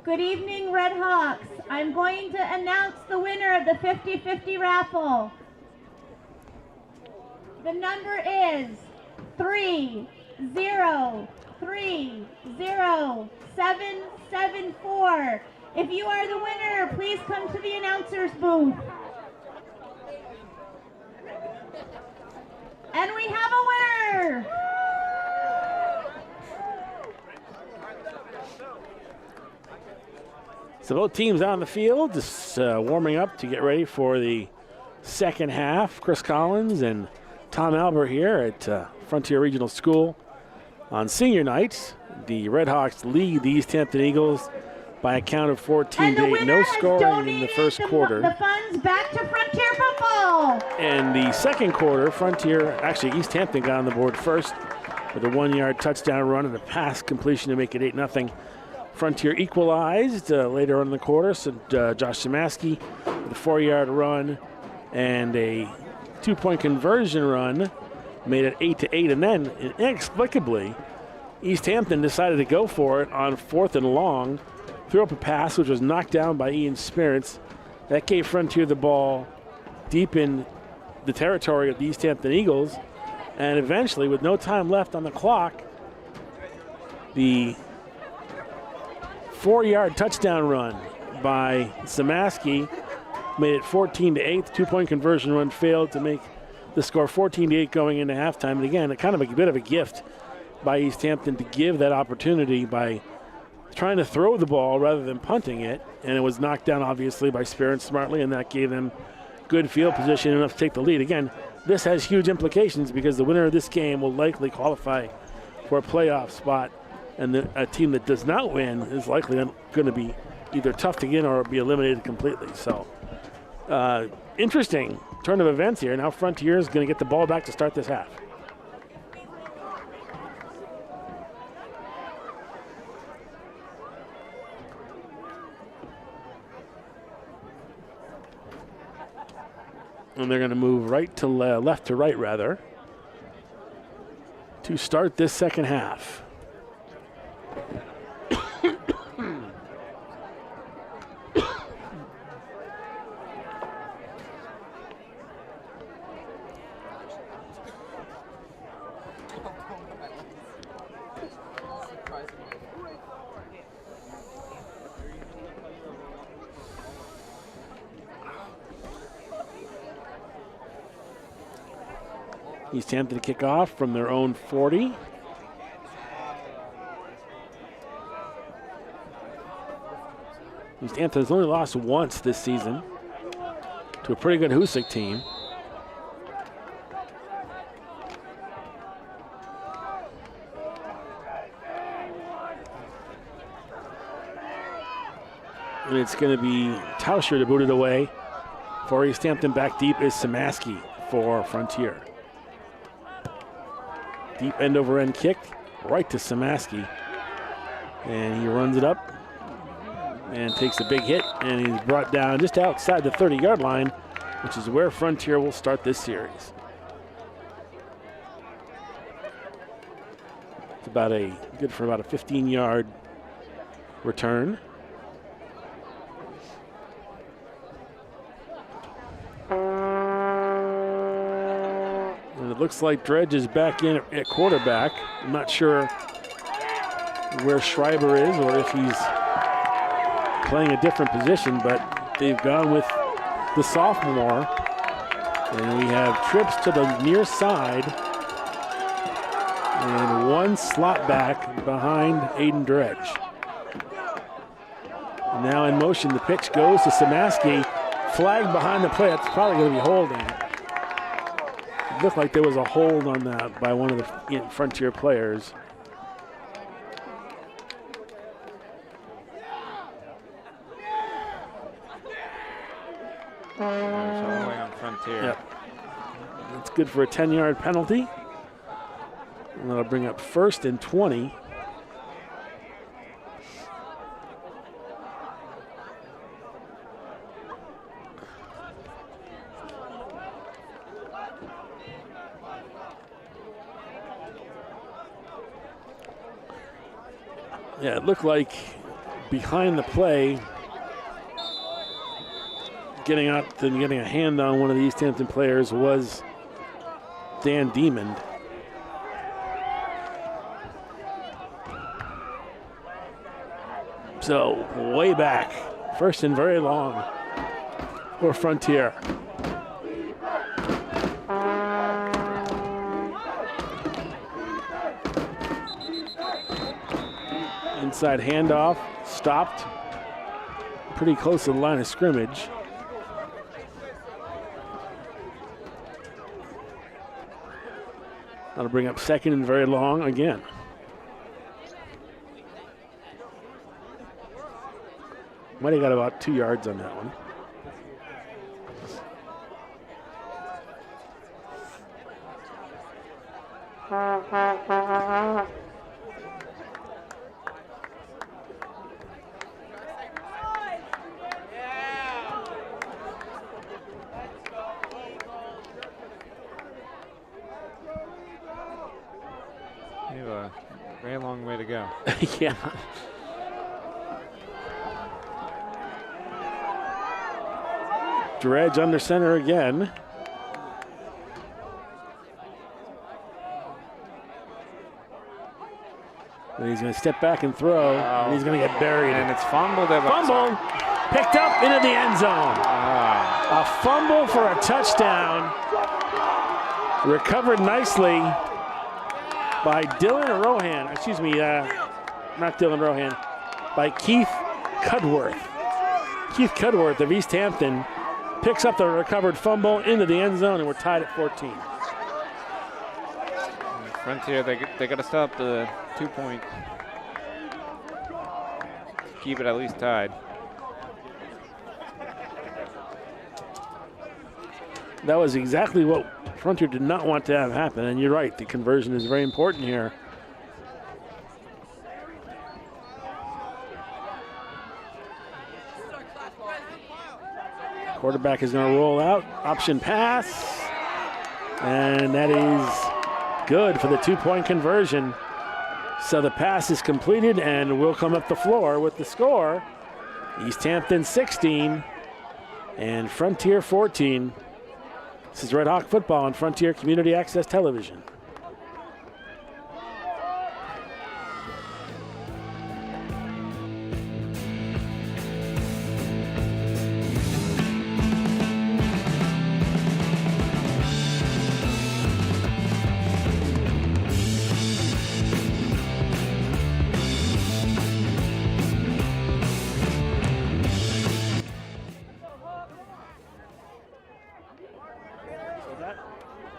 Good evening, Red Hawks. I'm going to announce the winner of the 50-50 raffle. The number is 30307774. If you are the winner, please come to the announcer's booth. And we have a winner! So both teams on the field, just warming up to get ready for the second half. Chris Collins and Tom Albert here at Frontier Regional School on senior night. The Red Hawks lead the Easthampton Eagles by a count of 14-8. No scoring in the first quarter. The funds back to Frontier football. And the second quarter, actually Easthampton got on the board first with a 1-yard touchdown run and a pass completion to make it 8-0. Frontier equalized later on in the quarter, so Josh Szymanski with a 4-yard run and a 2-point conversion run made it 8-8. And then, inexplicably, Easthampton decided to go for it on 4th and long, threw up a pass which was knocked down by Ian Spirits. That gave Frontier the ball deep in the territory of the Easthampton Eagles, and eventually, with no time left on the clock, the 4-yard touchdown run by Szymanski made it 14-8. The 2-point conversion run failed to make the score 14-8 going into halftime. And again, kind of a bit of a gift by Easthampton to give that opportunity by trying to throw the ball rather than punting it. And it was knocked down, obviously, by Spirit smartly, and that gave them good field position enough to take the lead. Again, this has huge implications because the winner of this game will likely qualify for a playoff spot. And a team that does not win is likely going to be either tough to get or be eliminated completely. So, interesting turn of events here. Now Frontier is going to get the ball back to start this half. And they're going to move right to left to right, rather, to start this second half. Easthampton to kick off from their own 40. Easthampton has only lost once this season to a pretty good Hoosick team. And it's going to be Tauscher to boot it away. For Easthampton, back deep is Szymanski for Frontier. Deep end over end kick right to Szymanski. And he runs it up and takes a big hit, and he's brought down just outside the 30-yard line, which is where Frontier will start this series. It's good for about a 15-yard return. And it looks like Dredge is back in at quarterback. I'm not sure where Schreiber is or if he's playing a different position, but they've gone with the sophomore. And we have trips to the near side and one slot back behind Aiden Dredge. And now in motion, the pitch goes to Szymanski. Flag behind the play. It's probably going to be holding. It looked like there was a hold on that by one of the Frontier players. Yep. That's good for a 10-yard penalty. And that'll bring up 1st and 20. Yeah, it looked like behind the play, getting out and getting a hand on one of the Easthampton players was Dan Diamond. So way back, first and very long for Frontier. Inside handoff, stopped pretty close to the line of scrimmage. That'll bring up second and very long again. Might have got about 2 yards on that one. We have a very long way to go. Yeah. Dredge under center again. And he's going to step back and throw, and he's going to get buried. And it's fumbled. Fumble, picked up into the end zone. A fumble for a touchdown. Recovered nicely by Dylan Rohan. Excuse me, not Dylan Rohan. By Keith Cudworth. Keith Cudworth of Easthampton picks up the recovered fumble into the end zone, and we're tied at 14. Frontier, they got to stop the 2-point. Keep it at least tied. That was exactly what Frontier did not want to have happen, and you're right, the conversion is very important here. Quarterback is going to roll out, option pass, and that is good for the 2-point conversion. So the pass is completed, and we'll come up the floor with the score. Easthampton 16 and Frontier 14. This is Red Hawk football on Frontier Community Access Television.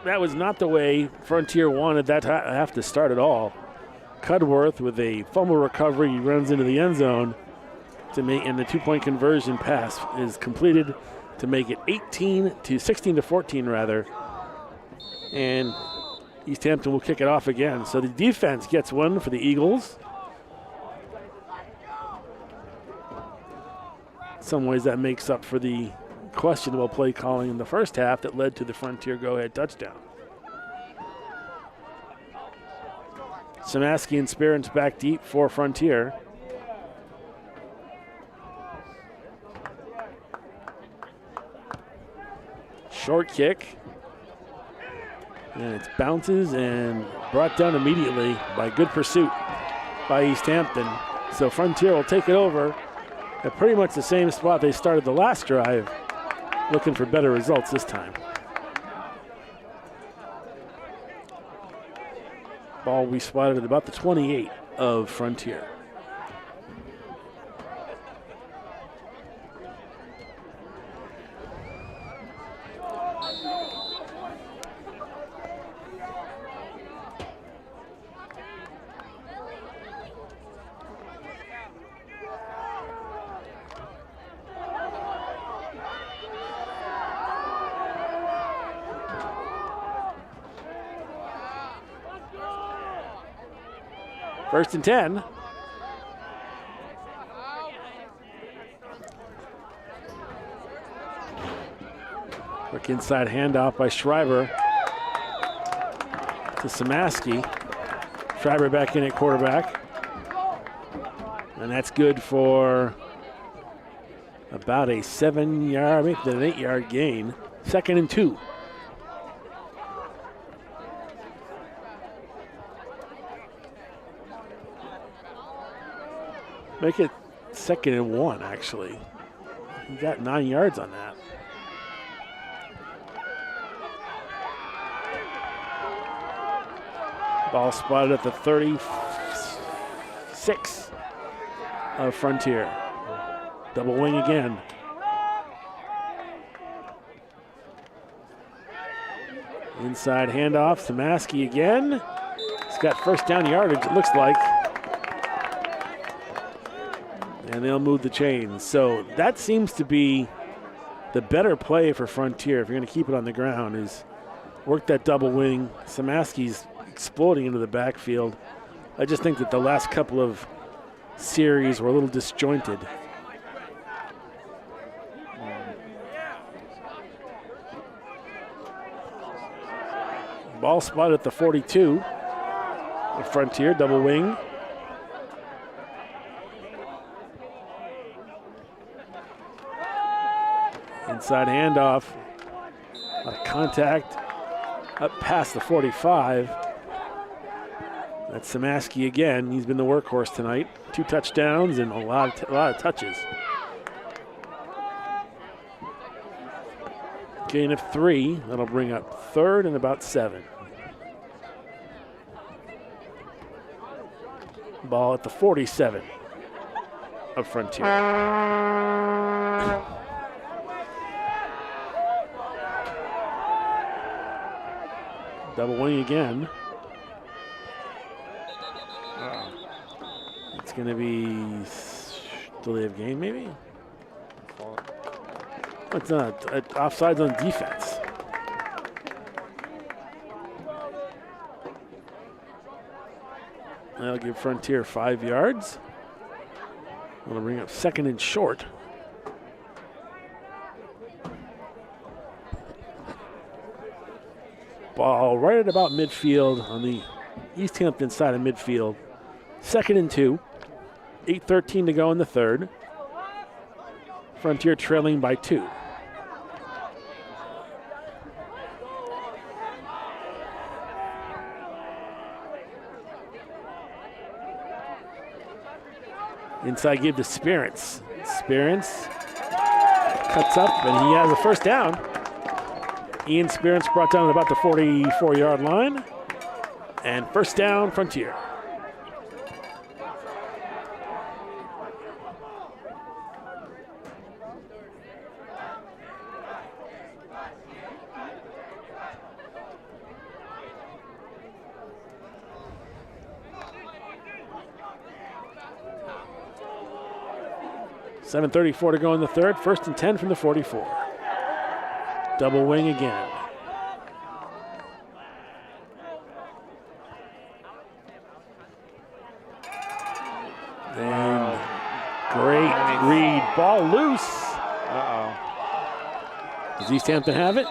That was not the way Frontier wanted that to have to start at all. Cudworth with a fumble recovery, he runs into the end zone to make, and the 2-point conversion pass is completed to make it 16 to 14 rather. And Easthampton will kick it off again. So the defense gets one for the Eagles. In some ways that makes up for the questionable play calling in the first half that led to the Frontier go-ahead touchdown. Samaski and Sperrins back deep for Frontier. Short kick. And it bounces and brought down immediately by good pursuit by Easthampton. So Frontier will take it over at pretty much the same spot they started the last drive, looking for better results this time. Ball we spotted at about the 28 of Frontier. First and 10. Quick inside handoff by Schreiber to Samaski. Schreiber back in at quarterback. And that's good for about a 7-yard, maybe an 8-yard gain. 2nd and 2. Make it 2nd and 1, actually. He got 9 yards on that. Ball spotted at the 36 of Frontier. Double wing again. Inside handoff, Samaski again. He's got first down yardage, it looks like. And they'll move the chains. So that seems to be the better play for Frontier if you're going to keep it on the ground, is work that double wing. Samaski's exploding into the backfield. I just think that the last couple of series were a little disjointed. Ball spotted at the 42. The Frontier double wing. Inside handoff. A lot of contact up past the 45. That's Samaski again. He's been the workhorse tonight. 2 touchdowns and a lot of touches. Gain of 3. That'll bring up 3rd and about 7. Ball at the 47 of Frontier. Double wing again. It's going to be, do they have game maybe? It's not. Offsides on defense. That'll give Frontier 5 yards. That'll bring up 2nd and short. Ball right at about midfield on the Easthampton side of midfield. 2nd and 2. 8:13 to go in the 3rd. Frontier trailing by 2. Inside give to Spearance. Spearance cuts up and he has a first down. Ian Spearance brought down at about the 44-yard line. And first down, Frontier. .734 to go in the 3rd. 1st and 10 from the 44. Double wing again. And great read. Ball loose. Uh-oh. Does Easthampton have it?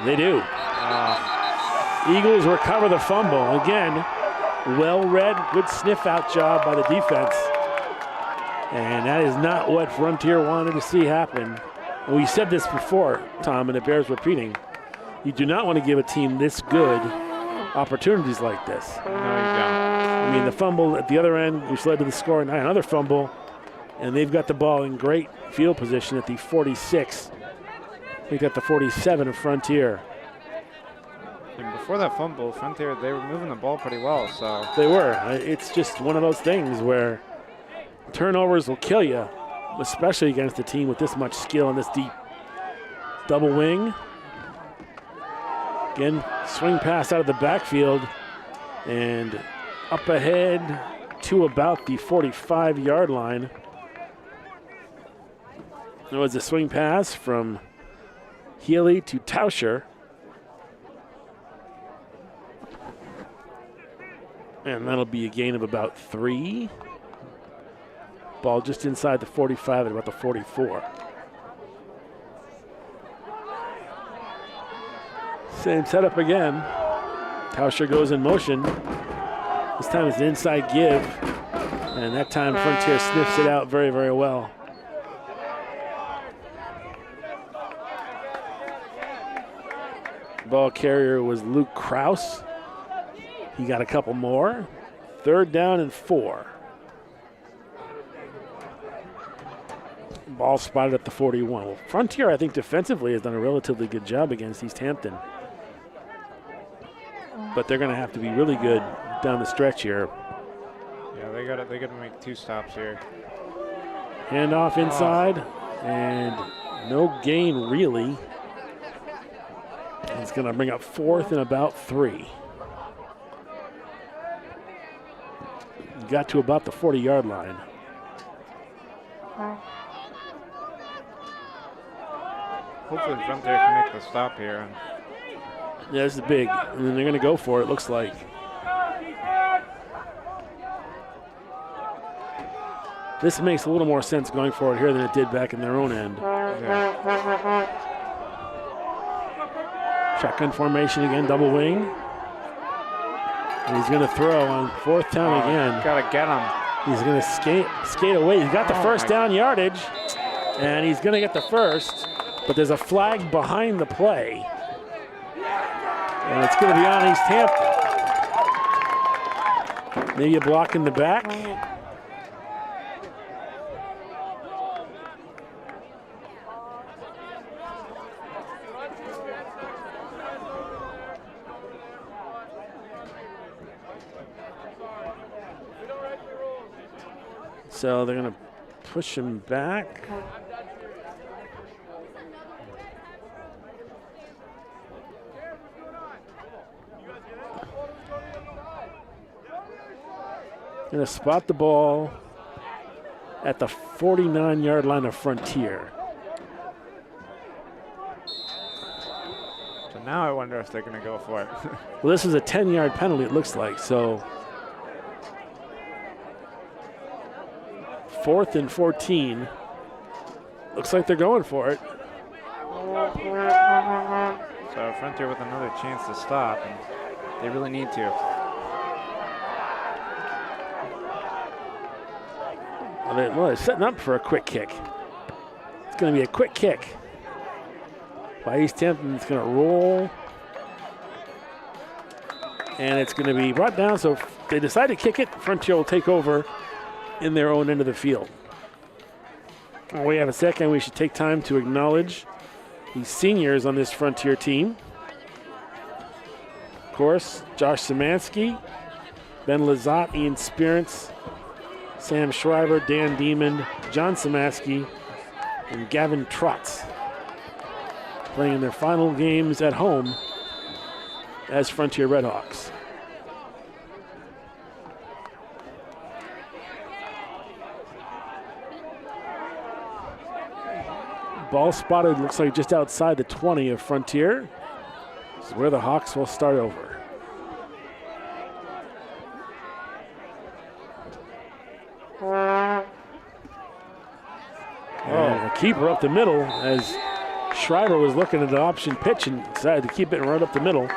They do. Eagles recover the fumble. Again, well-read, good sniff-out job by the defense. And that is not what Frontier wanted to see happen. And we said this before, Tom, and it bears repeating. You do not want to give a team this good opportunities like this. No, you don't. I mean, the fumble at the other end, which led to the score, and another fumble, and they've got the ball in great field position at the 46. I think at the 47 of Frontier. And before that fumble, Frontier, they were moving the ball pretty well, so. They were. It's just one of those things where turnovers will kill you, especially against a team with this much skill and this deep. Double wing. Again, swing pass out of the backfield and up ahead to about the 45-yard line. There was a swing pass from Healy to Tauscher. And that'll be a gain of about 3. Ball just inside the 45 at about the 44. Same setup again. Tauscher goes in motion. This time it's an inside give. And that time Frontier sniffs it out very, very well. Ball carrier was Luke Kraus. He got a couple more. 3rd down and 4. Ball spotted at the 41. Well, Frontier, I think, defensively has done a relatively good job against Easthampton. But they're going to have to be really good down the stretch here. Yeah, they got to make 2 stops here. Handoff inside, and no gain really. It's going to bring up 4th and about 3. Got to about the 40-yard line. Hopefully Frontier can make the stop here. Yeah, this is big, and then they're going to go for it, looks like. This makes a little more sense going forward here than it did back in their own end. Yeah. Shotgun formation again, double wing. And he's going to throw on 4th down again. Got to get him. He's going to skate away. He's got the first down yardage, and he's going to get the first, but there's a flag behind the play. And it's going to be on Easthampton. Maybe a block in the back. So they're going to push him back. Going to spot the ball at the 49-yard line of Frontier. So now I wonder if they're going to go for it. Well, this is a 10-yard penalty, it looks like. So 4th and 14. Looks like they're going for it. So Frontier with another chance to stop, and they really need to. Well, they're setting up for a quick kick. It's going to be a quick kick by Easthampton. It's going to roll. And it's going to be brought down. So if they decide to kick it, Frontier will take over in their own end of the field. While we have a second, we should take time to acknowledge the seniors on this Frontier team. Of course, Josh Szymanski, Ben Lazat, Ian Spirance, Sam Schreiber, Dan Demon, John Szymanski, and Gavin Trotz, playing their final games at home as Frontier Redhawks. Ball spotted, looks like just outside the 20 of Frontier. This is where the Hawks will start over. And a keeper up the middle as Schreiber was looking at the option pitch and decided to keep it right up the middle.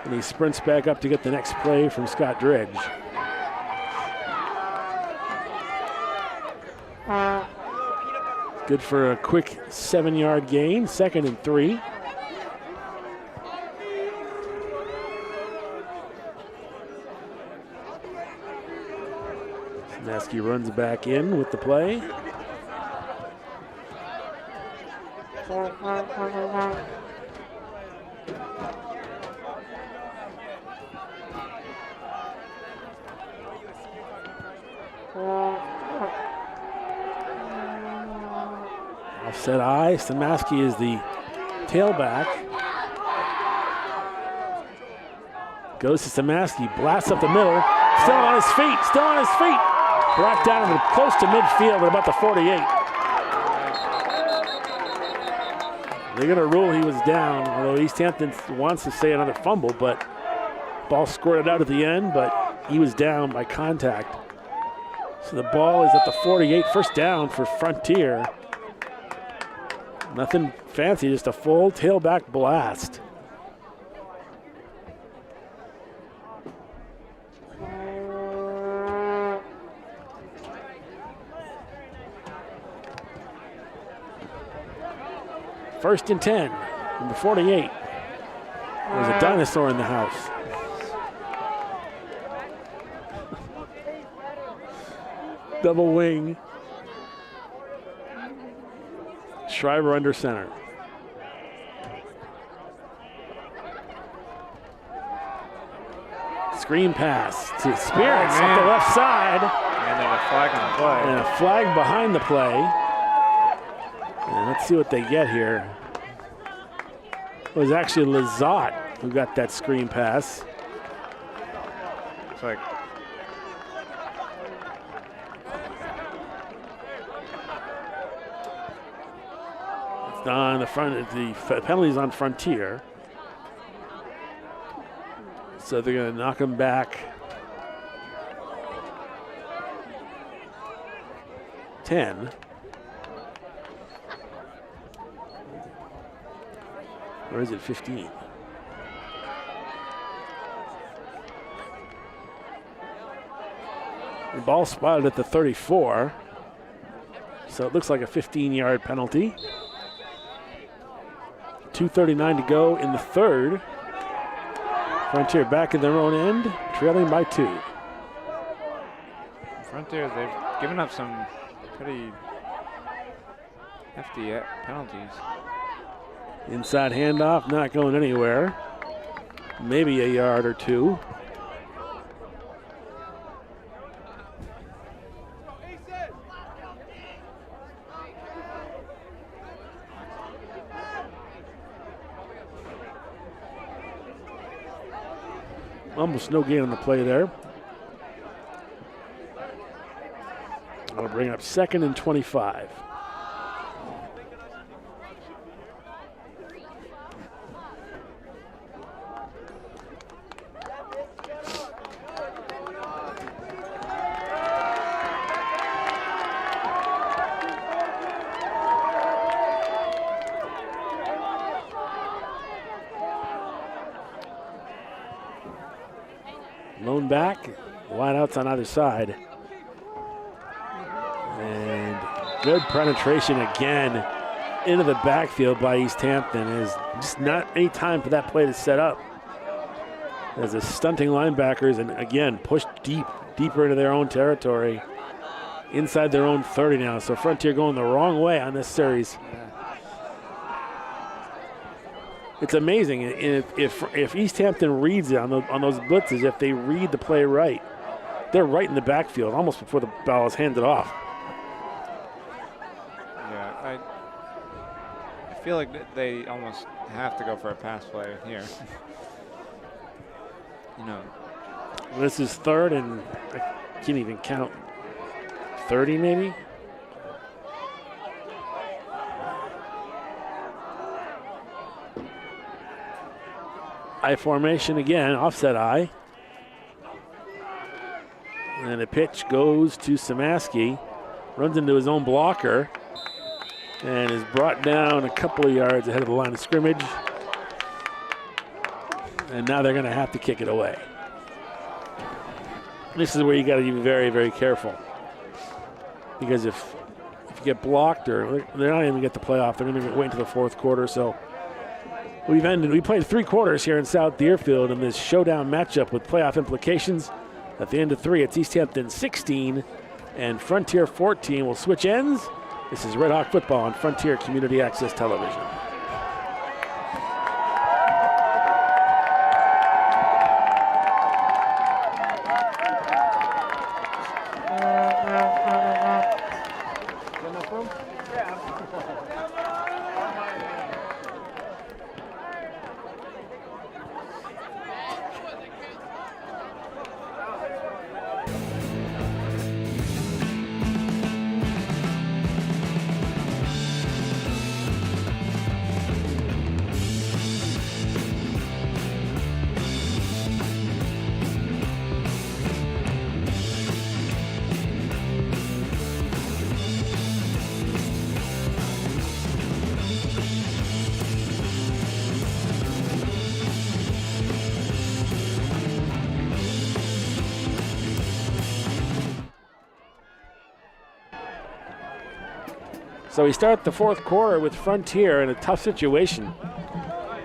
And he sprints back up to get the next play from Scott Dredge. Good for a quick 7-yard gain, 2nd and 3. Szymanski runs back in with the play. Offset eye. Szymanski is the tailback. Goes to Szymanski, blasts up the middle. Still on his feet, still on his feet. Brought down to close to midfield at about the 48. They're going to rule he was down, although Easthampton wants to say another fumble, but ball squirted out at the end, but he was down by contact. So the ball is at the 48, first down for Frontier. Nothing fancy, just a full tailback blast. First and 10, number 48. There's a dinosaur in the house. Double wing. Schreiber under center. Screen pass to Spirits up the left side. And then a flag on the play. And a flag behind the play. And let's see what they get here. It was actually Lizotte who got that screen pass. It's like it's on the front. The penalty's on Frontier. So they're going to knock him back 10. Or is it 15? The ball spotted at the 34. So it looks like a 15-yard penalty. 2:39 to go in the third. Frontier back in their own end, trailing by 2. Frontier, they've given up some pretty hefty penalties. Inside handoff, not going anywhere. Maybe a yard or 2. Almost no gain on the play there. I'll bring up 2nd and 25. Lone back, wideouts on either side. And good penetration again into the backfield by Easthampton. Is just not any time for that play to set up. As the stunting linebackers, and again, pushed deeper into their own territory. Inside their own 30 now. So Frontier going the wrong way on this series. It's amazing if Easthampton reads it on those blitzes, if they read the play right, they're right in the backfield almost before the ball is handed off. Yeah, I feel like they almost have to go for a pass play here. You know, this is 3rd and I can't even count 30 maybe. I formation again, offset I. And the pitch goes to Samaski, runs into his own blocker, and is brought down a couple of yards ahead of the line of scrimmage. And now they're going to have to kick it away. This is where you got to be very, very careful. Because if you get blocked, or they're not even going to get the playoff, they're going to wait until the 4th quarter. So we played 3 quarters here in South Deerfield in this showdown matchup with playoff implications. At the end of 3, it's Easthampton 16 and Frontier 14. We'll switch ends. This is Red Hawk football on Frontier Community Access Television. So we start the fourth quarter with Frontier in a tough situation.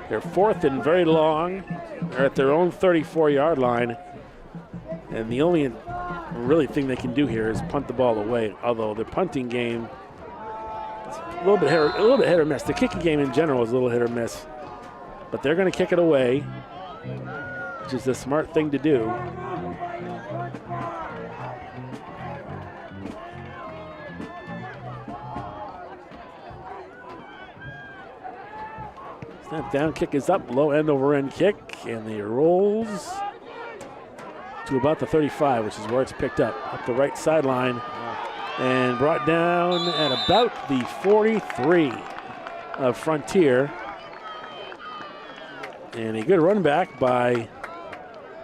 They're fourth and very long. They're at their own 34-yard line. And the only really thing they can do here is punt the ball away, although their punting game is a little bit hit or miss. The kicking game in general is a little hit or miss. But they're going to kick it away, which is the smart thing to do. Snap down, kick is up, low end over end kick, and he rolls to about the 35, which is where it's picked up the right sideline, and brought down at about the 43 of Frontier. And a good run back by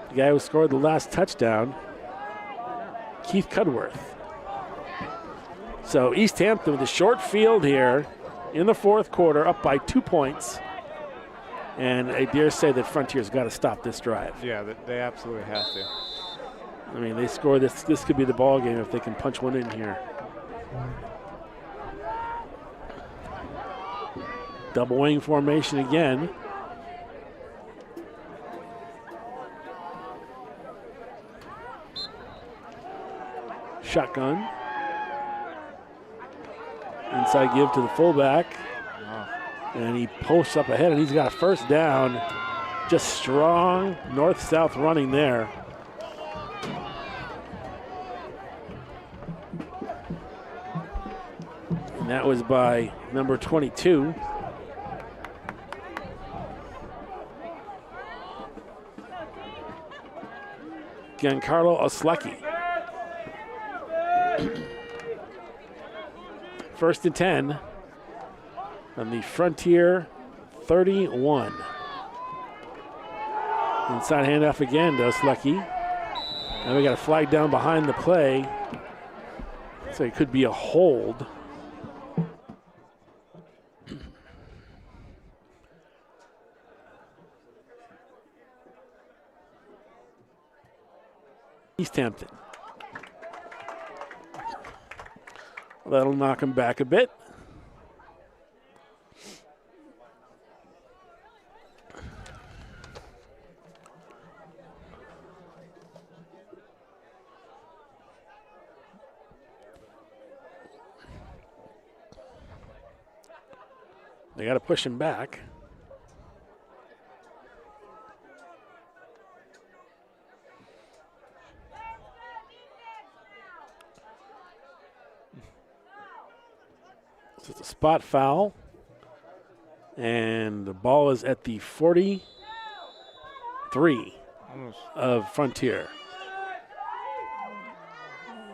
the guy who scored the last touchdown, Keith Cudworth. So Easthampton with a short field here in the fourth quarter, up by 2 points. And I dare say that Frontier's got to stop this drive. Yeah, they absolutely have to. I mean, they score this. This could be the ball game if they can punch one in here. Double wing formation again. Shotgun. Inside give to the fullback. And he posts up ahead, and he's got a first down. Just strong north-south running there. And that was by number 22. Giancarlo Oslecki. First and 10 on the Frontier 31. Inside handoff again to Oslecki. And we got a flag down behind the play. So it could be a hold. Easthampton. That'll knock him back a bit. They got to push him back. So it's a spot foul. And the ball is at the 43 of Frontier.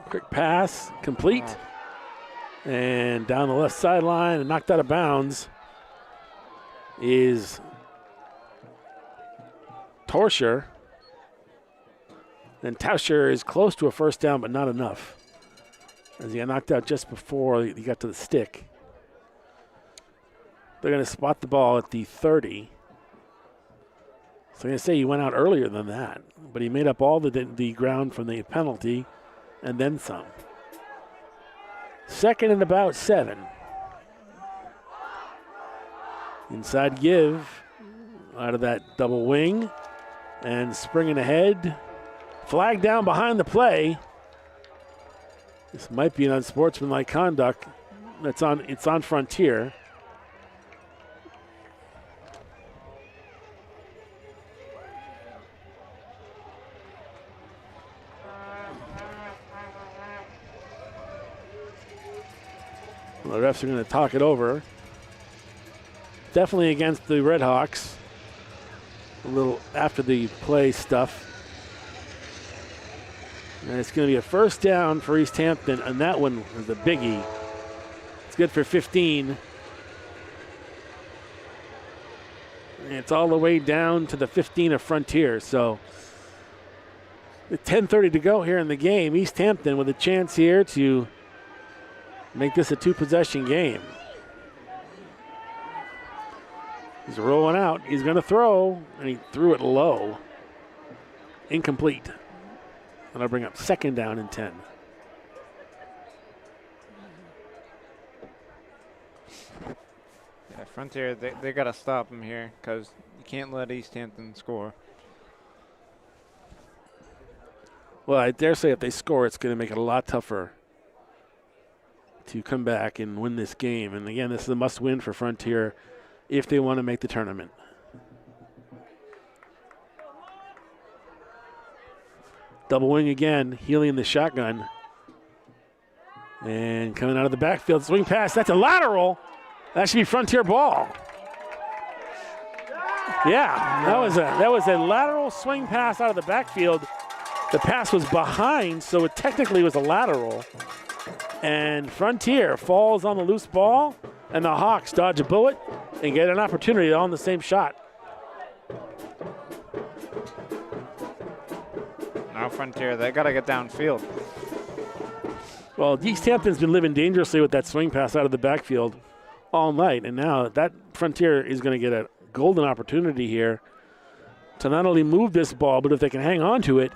Quick pass, complete. And down the left sideline and knocked out of bounds is Torscher. And Tauscher is close to a first down, but not enough, as he got knocked out just before he got to the stick. They're going to spot the ball at the 30. So I'm going to say he went out earlier than that, but he made up all the ground from the penalty and then some. Second and about 7. Inside give out of that double wing and springing ahead. Flag down behind the play. This might be an unsportsmanlike conduct. It's on Frontier. The refs are going to talk it over. Definitely against the Redhawks. A little after the play stuff. And it's going to be a first down for Easthampton, and that one is a biggie. It's good for 15. And it's all the way down to the 15 of Frontier. So with 10:30 to go here in the game, Easthampton with a chance here to make this a 2-possession game. He's rolling out. He's going to throw, and he threw it low. Incomplete. And I'll bring up second down and 10. Frontier, they got to stop them here because you can't let Easthampton score. Well, I dare say if they score, it's going to make it a lot tougher to come back and win this game. And again, this is a must-win for Frontier if they want to make the tournament. Double wing again, Healy in the shotgun. And coming out of the backfield, swing pass, that's a lateral. That should be Frontier ball. Yeah, that was a lateral swing pass out of the backfield. The pass was behind, so it technically was a lateral. And Frontier falls on the loose ball, and the Hawks dodge a bullet and get an opportunity on the same shot. Now Frontier, they got to get downfield. Well, Easthampton's been living dangerously with that swing pass out of the backfield all night, and now that Frontier is going to get a golden opportunity here to not only move this ball, but if they can hang on to it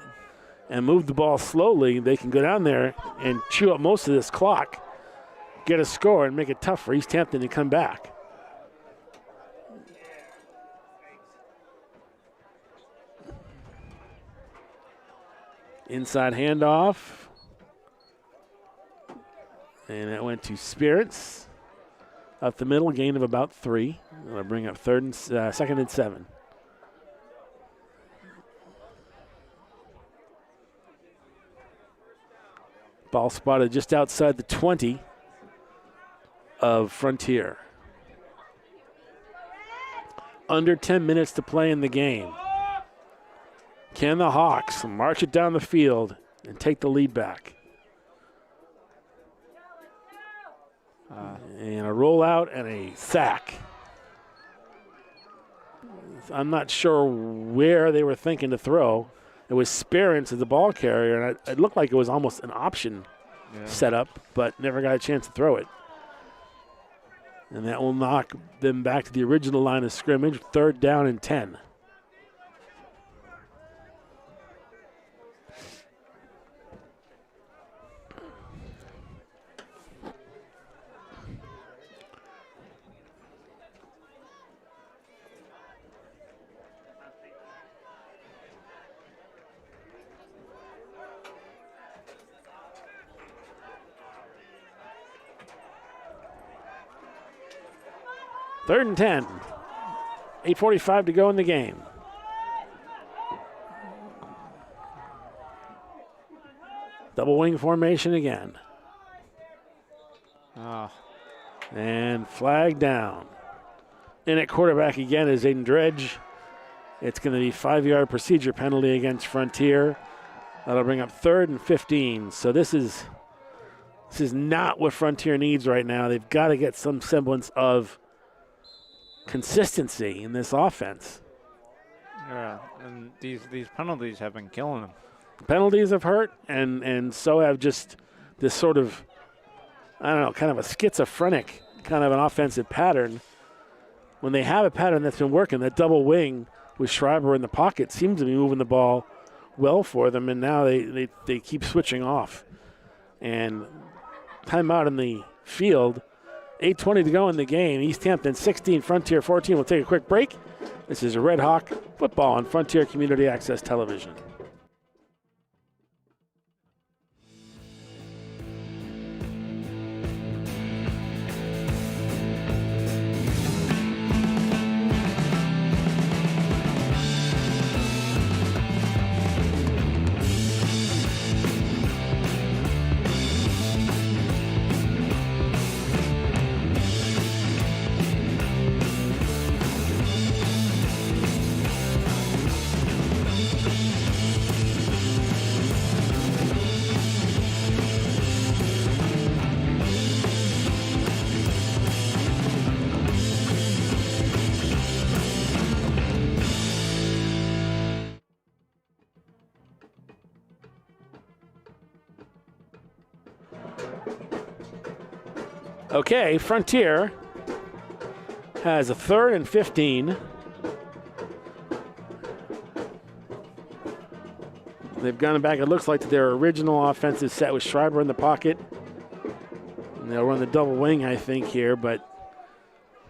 and move the ball slowly, they can go down there and chew up most of this clock, get a score, and make it tough for Easthampton to come back. Inside handoff. And that went to Spirits. Up the middle, gain of about 3. That'll bring up second and 7. Ball spotted just outside the 20 of Frontier. Under 10 minutes to play in the game. Can the Hawks march it down the field and take the lead back? And a rollout and a sack. I'm not sure where they were thinking to throw. It was Sperance as the ball carrier, and it looked like it was almost an option setup, but never got a chance to throw it. And that will knock them back to the original line of scrimmage, 3rd down and 10. Third and 10. 8:45 to go in the game. Double wing formation again. And flag down. In at quarterback again is Aiden Dredge. It's going to be 5-yard procedure penalty against Frontier. That'll bring up 3rd and 15. So this is not what Frontier needs right now. They've got to get some semblance of consistency in this offense. Yeah, and these penalties have been killing them. Penalties have hurt, and so have just this sort of, I don't know, kind of a schizophrenic kind of an offensive pattern. When they have a pattern that's been working, that double wing with Schreiber in the pocket seems to be moving the ball well for them, and now they keep switching off. And timeout in the field. 8:20 to go in the game. Easthampton 16, Frontier 14. We'll take a quick break. This is Red Hawk football on Frontier Community Access Television. Okay, Frontier has a 3rd and 15. They've gone back, it looks like, to their original offensive set with Schreiber in the pocket. And they'll run the double wing, I think, here, but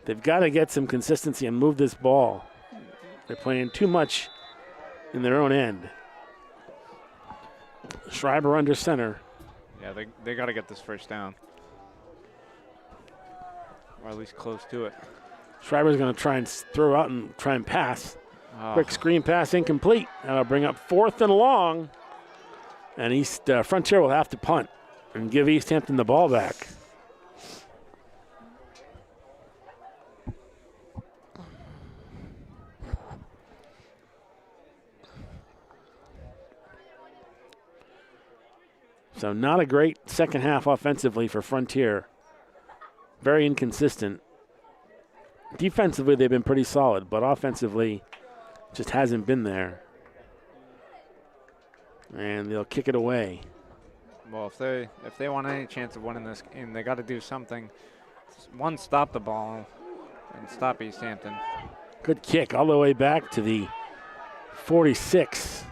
They've got to get some consistency and move this ball. They're playing too much in their own end. Schreiber under center. Yeah, they got to get this first down. Or at least close to it. Schreiber's going to try and throw out and try and pass. Oh. Quick screen pass incomplete. That'll bring up 4th and long. And Frontier will have to punt and give Easthampton the ball back. So not a great second half offensively for Frontier. Very inconsistent. Defensively, they've been pretty solid, but offensively, just hasn't been there. And they'll kick it away. Well, if they want any chance of winning this game, they got to do something. One, stop the ball and stop Easthampton. Good kick all the way back to the 46.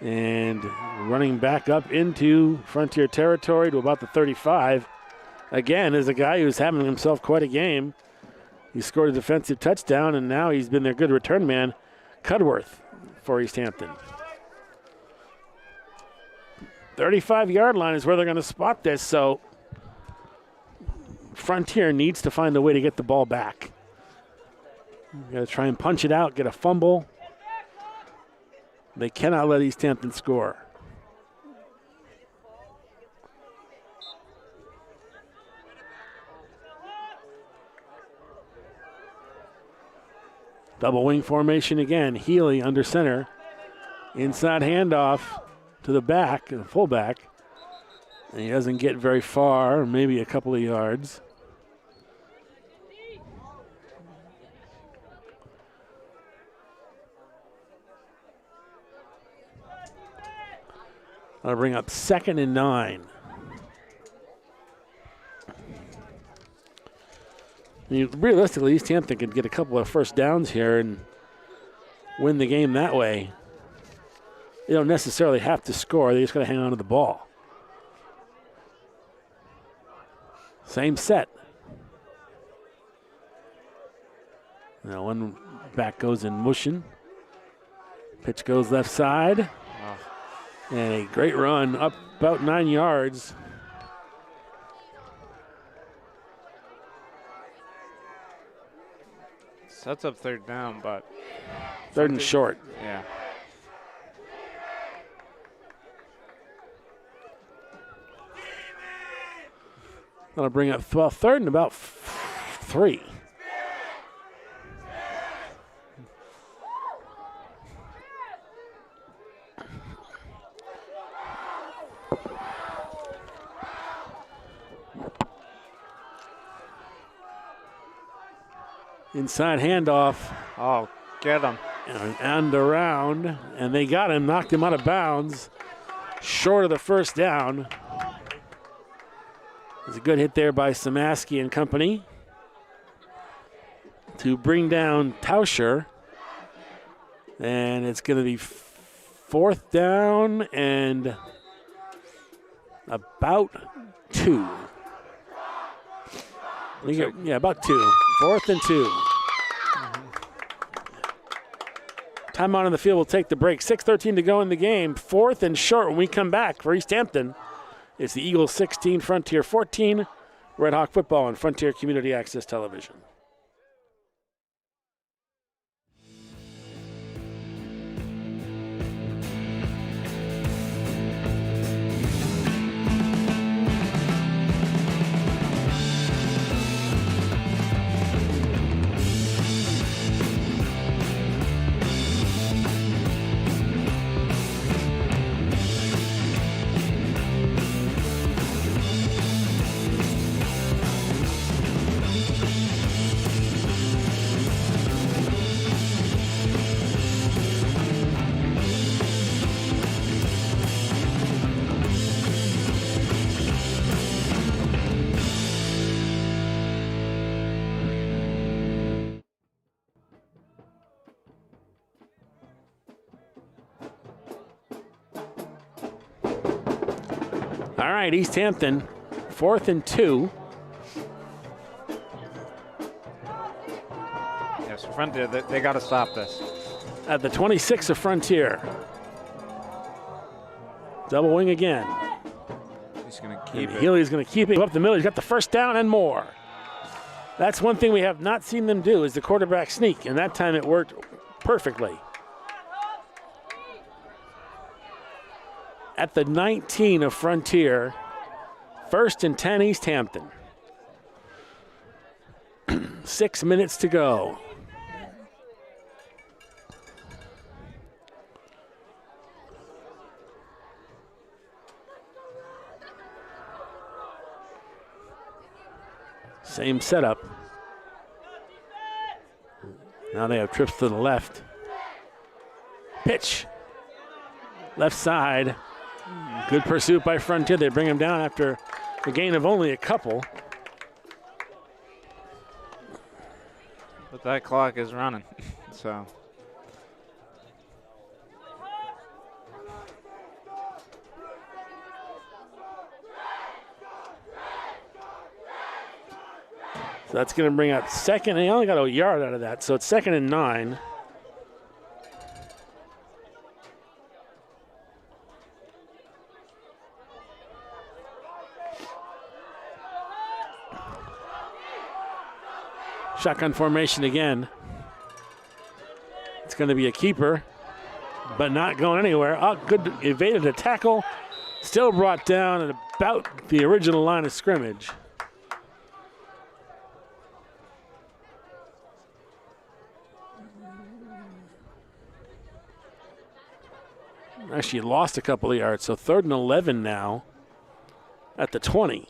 And running back up into Frontier territory to about the 35. Again, is a guy who's having himself quite a game. He scored a defensive touchdown, and now he's been their good return man, Cudworth, for Easthampton. 35-yard line is where they're going to spot this, so Frontier needs to find a way to get the ball back. Got to try and punch it out, get a fumble. They cannot let Easthampton score. Double wing formation again. Healy under center. Inside handoff to the back, the fullback. And he doesn't get very far, maybe a couple of yards. That'll bring up 2nd and 9. Realistically, Easthampton could get a couple of first downs here and win the game that way. They don't necessarily have to score. They just got to hang on to the ball. Same set. Now one back goes in motion. Pitch goes left side. And a great run up about 9 yards. Sets up 3rd down, but 3rd and short. Yeah. That'll bring up 3rd and about 3. Inside handoff. Oh, get him. And around. And they got him, knocked him out of bounds. Short of the first down. It's a good hit there by Samaski and company to bring down Tauscher. And it's going to be 4th down and about 2. Yeah, about 2. 4th and 2. Timeout on the field will take the break. 6:13 to go in the game. 4th and short when we come back for Easthampton. It's the Eagles 16, Frontier 14. Red Hawk football on Frontier Community Access Television. All right, Easthampton, 4th and 2. Frontier, they got to stop this. At the 26 of Frontier. Double wing again. He's going to keep it. Healy's going to keep it up the middle. He's got the first down and more. That's one thing we have not seen them do is the quarterback sneak, and that time it worked perfectly. At the 19 of Frontier, 1st and 10 Easthampton. 6 minutes to go. Same setup. Now they have trips to the left. Pitch. Left side. Good pursuit by Frontier. They bring him down after a gain of only a couple. But that clock is running, so. So that's going to bring out second. And he only got a yard out of that, so it's 2nd and 9. Shotgun formation again. It's going to be a keeper, but not going anywhere. Oh, good, evaded a tackle. Still brought down at about the original line of scrimmage. Actually lost a couple of yards, so 3rd and 11 now at the 20.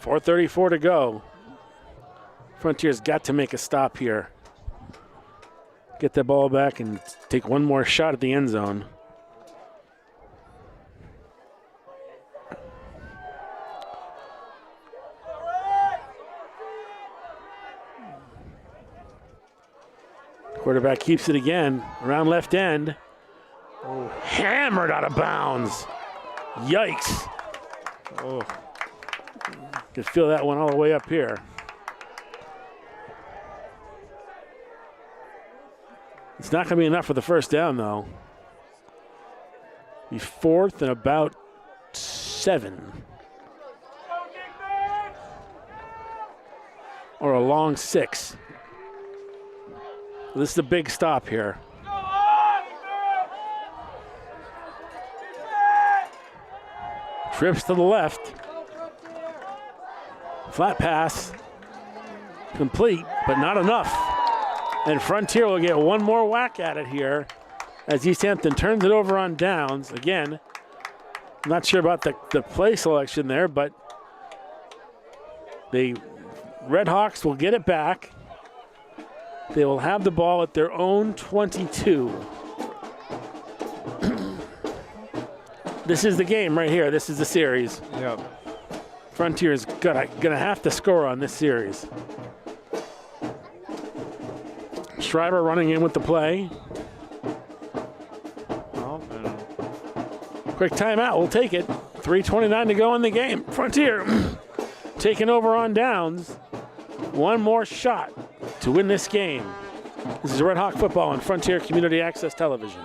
4:34 to go. Frontier's got to make a stop here. Get the ball back and take one more shot at the end zone. Quarterback keeps it again around left end. Oh, hammered out of bounds. Yikes. Oh. Could feel that one all the way up here. It's not going to be enough for the first down, though. Be 4th and about 7. Or a long 6. This is a big stop here. Trips to the left. Flat pass. Complete, but not enough. And Frontier will get one more whack at it here as Easthampton turns it over on downs. Again, I'm not sure about the play selection there, but the Red Hawks will get it back. They will have the ball at their own 22. This is the game right here. This is the series. Yep. Frontier is gonna have to score on this series. Schreiber running in with the play. Oh, Quick timeout, we'll take it. 3:29 to go in the game. Frontier taking over on downs. One more shot to win this game. This is Red Hawk football on Frontier Community Access Television.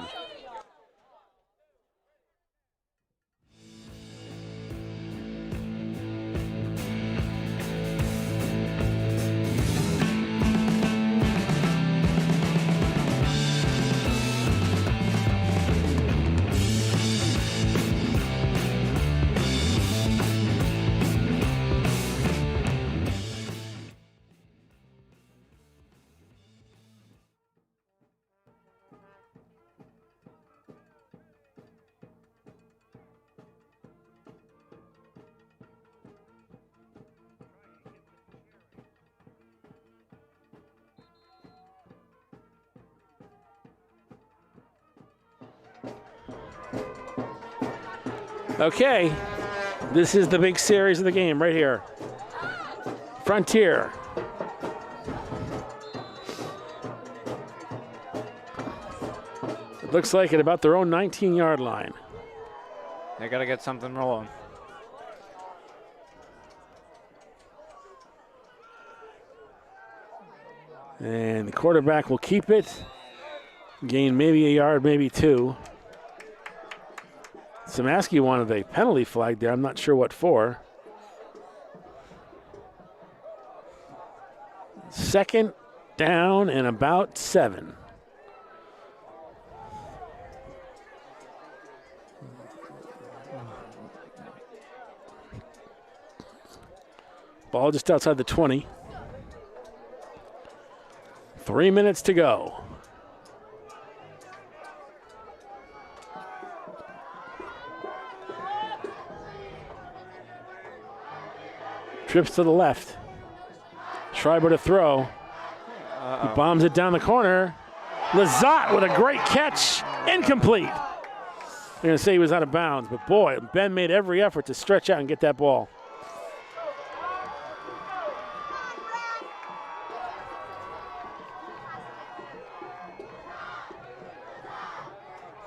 Okay, this is the big series of the game right here. Frontier. It looks like at about their own 19-yard line. they got to get something rolling. And the quarterback will keep it. Gain maybe a yard, maybe two. Samaski wanted a penalty flag there. I'm not sure what for. Second down and about 7. Ball just outside the 20. 3 minutes to go. Trips to the left. Schreiber to throw. He bombs it down the corner. Lazat with a great catch. Incomplete. They're going to say he was out of bounds, but boy, Ben made every effort to stretch out and get that ball.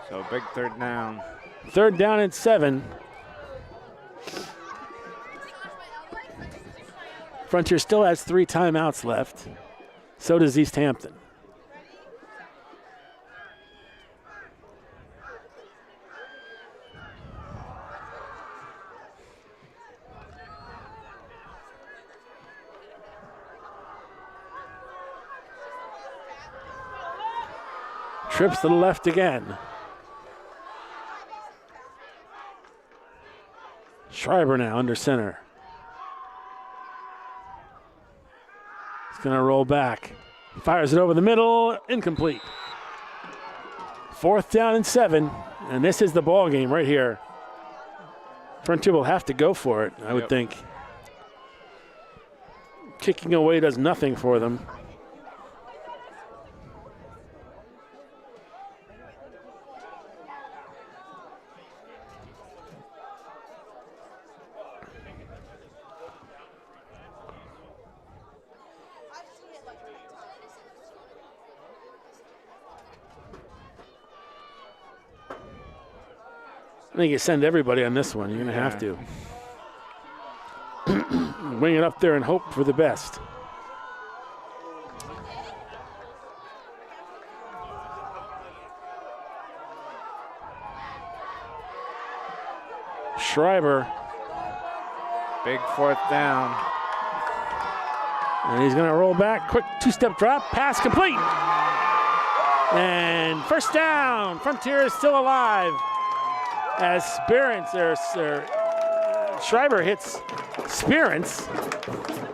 So big third down. Third down and 7. Frontier still has 3 timeouts left. So does Easthampton. Trips to the left again. Schreiber now under center. He's going to roll back. Fires it over the middle. Incomplete. 4th down and 7. And this is the ball game right here. Frontier will have to go for it, I would think. Kicking away does nothing for them. I think you send everybody on this one. You're going to have to. Bring it up there and hope for the best. Schreiber. Big 4th down. And he's going to roll back. Quick 2-step drop. Pass complete. And first down. Frontier is still alive. As Schreiber hits Spearance,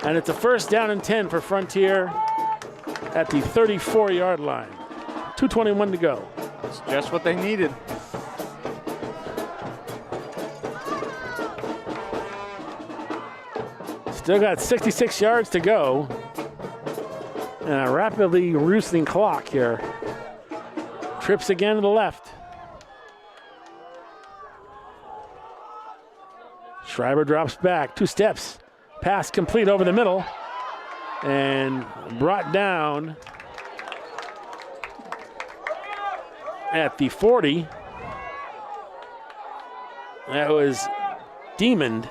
and it's a first down and 10 for Frontier at the 34-yard line. 2:21 to go. That's just what they needed. Still got 66 yards to go, and a rapidly reducing clock here. Trips again to the left. Schreiber drops back, 2 steps. Pass complete over the middle and brought down at the 40. That was Demond.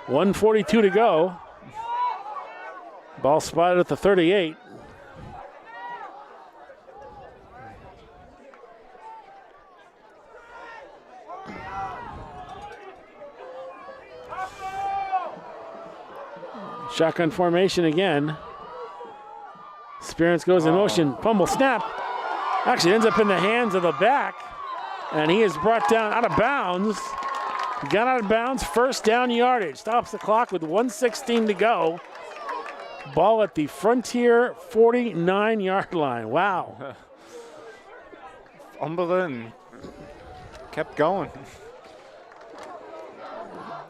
1:42 to go. Ball spotted at the 38. Shotgun formation again. Spearance goes in motion. Fumble snap. Actually ends up in the hands of the back. And he is brought down out of bounds. Got out of bounds. First down yardage. Stops the clock with 1:16 to go. Ball at the Frontier 49-yard line. Wow. Fumbled and kept going.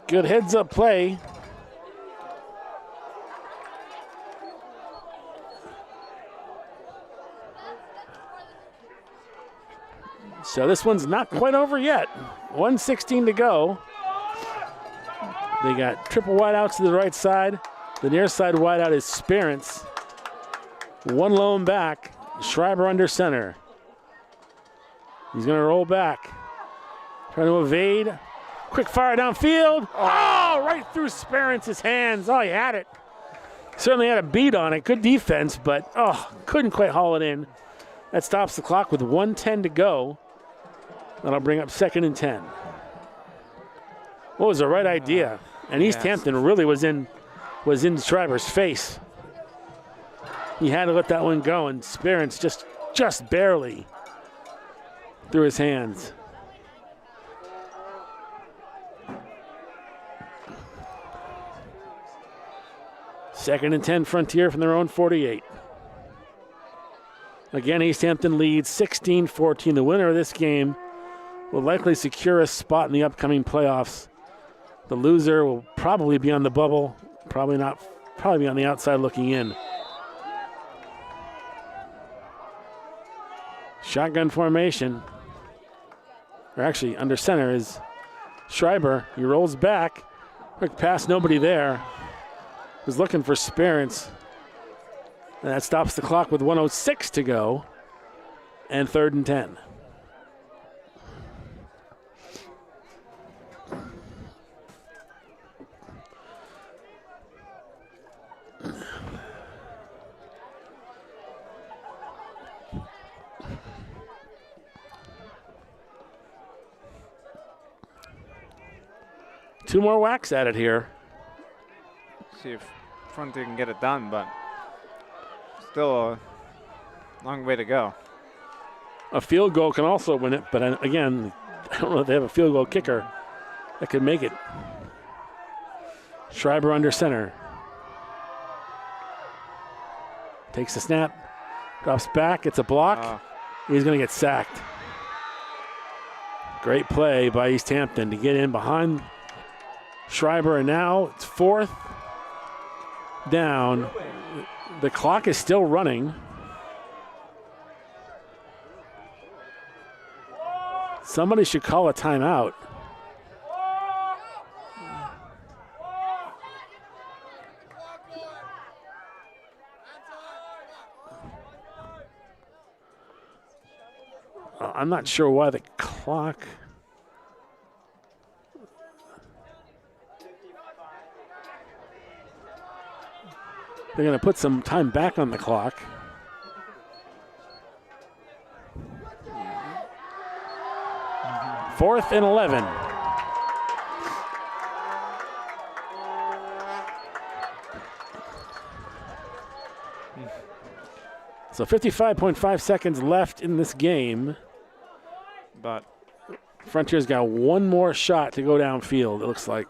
Good heads-up play. So this one's not quite over yet. 1:16 to go. They got triple wideouts to the right side. The near side wideout is Spearance. One lone back. Schreiber under center. He's going to roll back. Trying to evade. Quick fire downfield. Oh, right through Spearance's hands. Oh, he had it. Certainly had a beat on it. Good defense, but couldn't quite haul it in. That stops the clock with 1:10 to go. That'll bring up 2nd and 10. What was the right idea? And Easthampton really was in Schreiber's face. He had to let that one go, and Sperance just barely through his hands. Second and 10 Frontier from their own 48. Again, Easthampton leads 16-14. The winner of this game will likely secure a spot in the upcoming playoffs. The loser will probably be on the bubble, probably be on the outside looking in. Shotgun formation. Or actually, under center is Schreiber. He rolls back. Quick pass, nobody there. Was looking for Sperance. And that stops the clock with 1:06 to go. And 3rd and 10. Two more whacks at it here. See if Frontier can get it done, but still a long way to go. A field goal can also win it, but again, I don't know if they have a field goal kicker that could make it. Schreiber under center. Takes the snap, drops back, it's a block. He's going to get sacked. Great play by Easthampton to get in behind Schreiber, and now it's 4th down. The clock is still running. Somebody should call a timeout. I'm not sure why the clock. They're going to put some time back on the clock. Fourth and 11. So 55.5 seconds left in this game. But Frontier's got one more shot to go downfield, it looks like.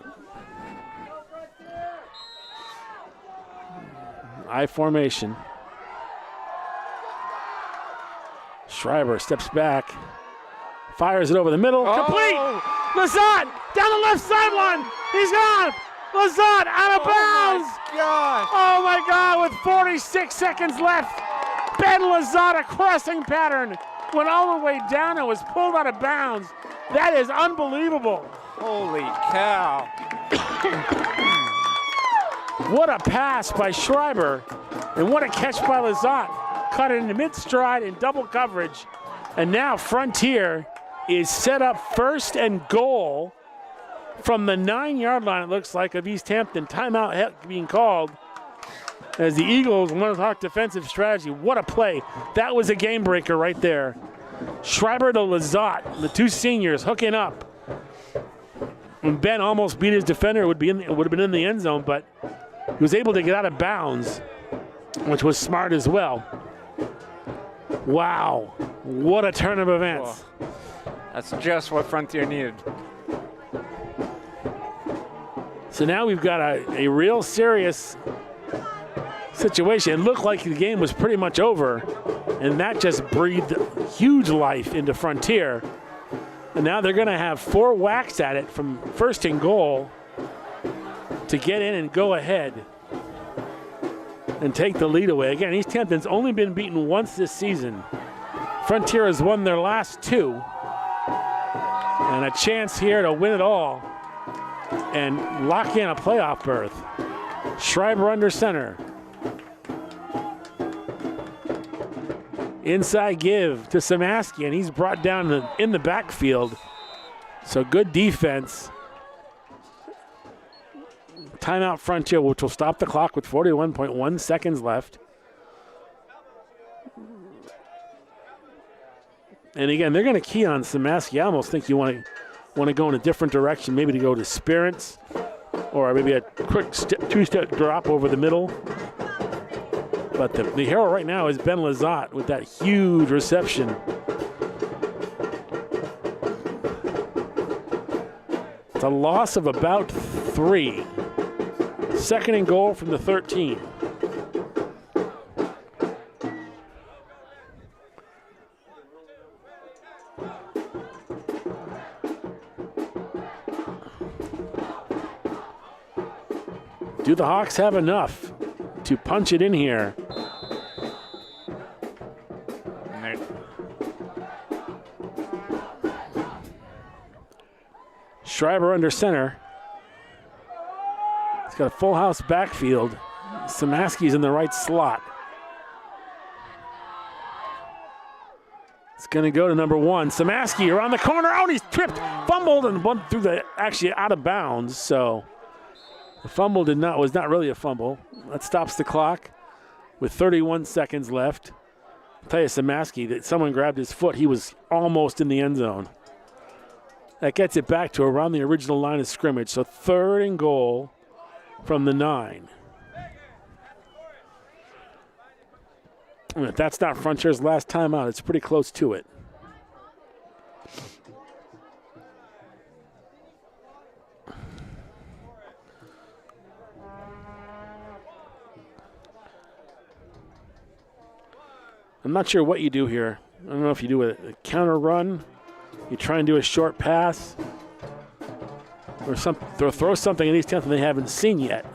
I formation. Schreiber steps back, fires it over the middle. Complete! Lazat down the left sideline. He's gone. Lazat out of bounds. Oh my God, with 46 seconds left. Ben Lazat, a crossing pattern, went all the way down and was pulled out of bounds. That is unbelievable. Holy cow. What a pass by Schreiber, and what a catch by Lazat. Cut it into mid-stride in double coverage, and now Frontier is set up 1st and goal from the 9-yard line, it looks like, of Easthampton. Timeout being called as the Eagles want to talk defensive strategy. What a play. That was a game breaker right there. Schreiber to Lazat, the two seniors hooking up. When Ben almost beat his defender, it would have been in the end zone, but he was able to get out of bounds, which was smart as well. Wow, what a turn of events. Whoa. That's just what Frontier needed. So now we've got a real serious situation. It looked like the game was pretty much over, and that just breathed huge life into Frontier. And now they're going to have 4 whacks at it from 1st and goal to get in and go ahead and take the lead away. Again, Easthampton's only been beaten once this season. Frontier has won their last 2. And a chance here to win it all and lock in a playoff berth. Schreiber under center. Inside give to Samaski, and he's brought down in the backfield. So good defense. timeout Frontier, which will stop the clock with 41.1 seconds left. And again, they're going to key on Samaski. I almost think you want to go in a different direction, maybe to go to Spirits, or maybe a quick two-step drop over the middle. But the hero right now is Ben Lazat with that huge reception. It's a loss of about 3. Second and goal from the 13. Do the Hawks have enough to punch it in here? Schreiber under center. He's got a full house backfield. Samaski's in the right slot. It's going to go to number 1. Samaski around the corner. Oh, he's tripped, fumbled, and went through actually out of bounds. So the fumble was not really a fumble. That stops the clock with 31 seconds left. I'll tell you, Samaski, that someone grabbed his foot. He was almost in the end zone. That gets it back to around the original line of scrimmage. So 3rd and goal from the 9. And if that's not Frontier's last timeout, it's pretty close to it. I'm not sure what you do here. I don't know if you do a counter run, you try and do a short pass, or throw something in Easthampton they haven't seen yet.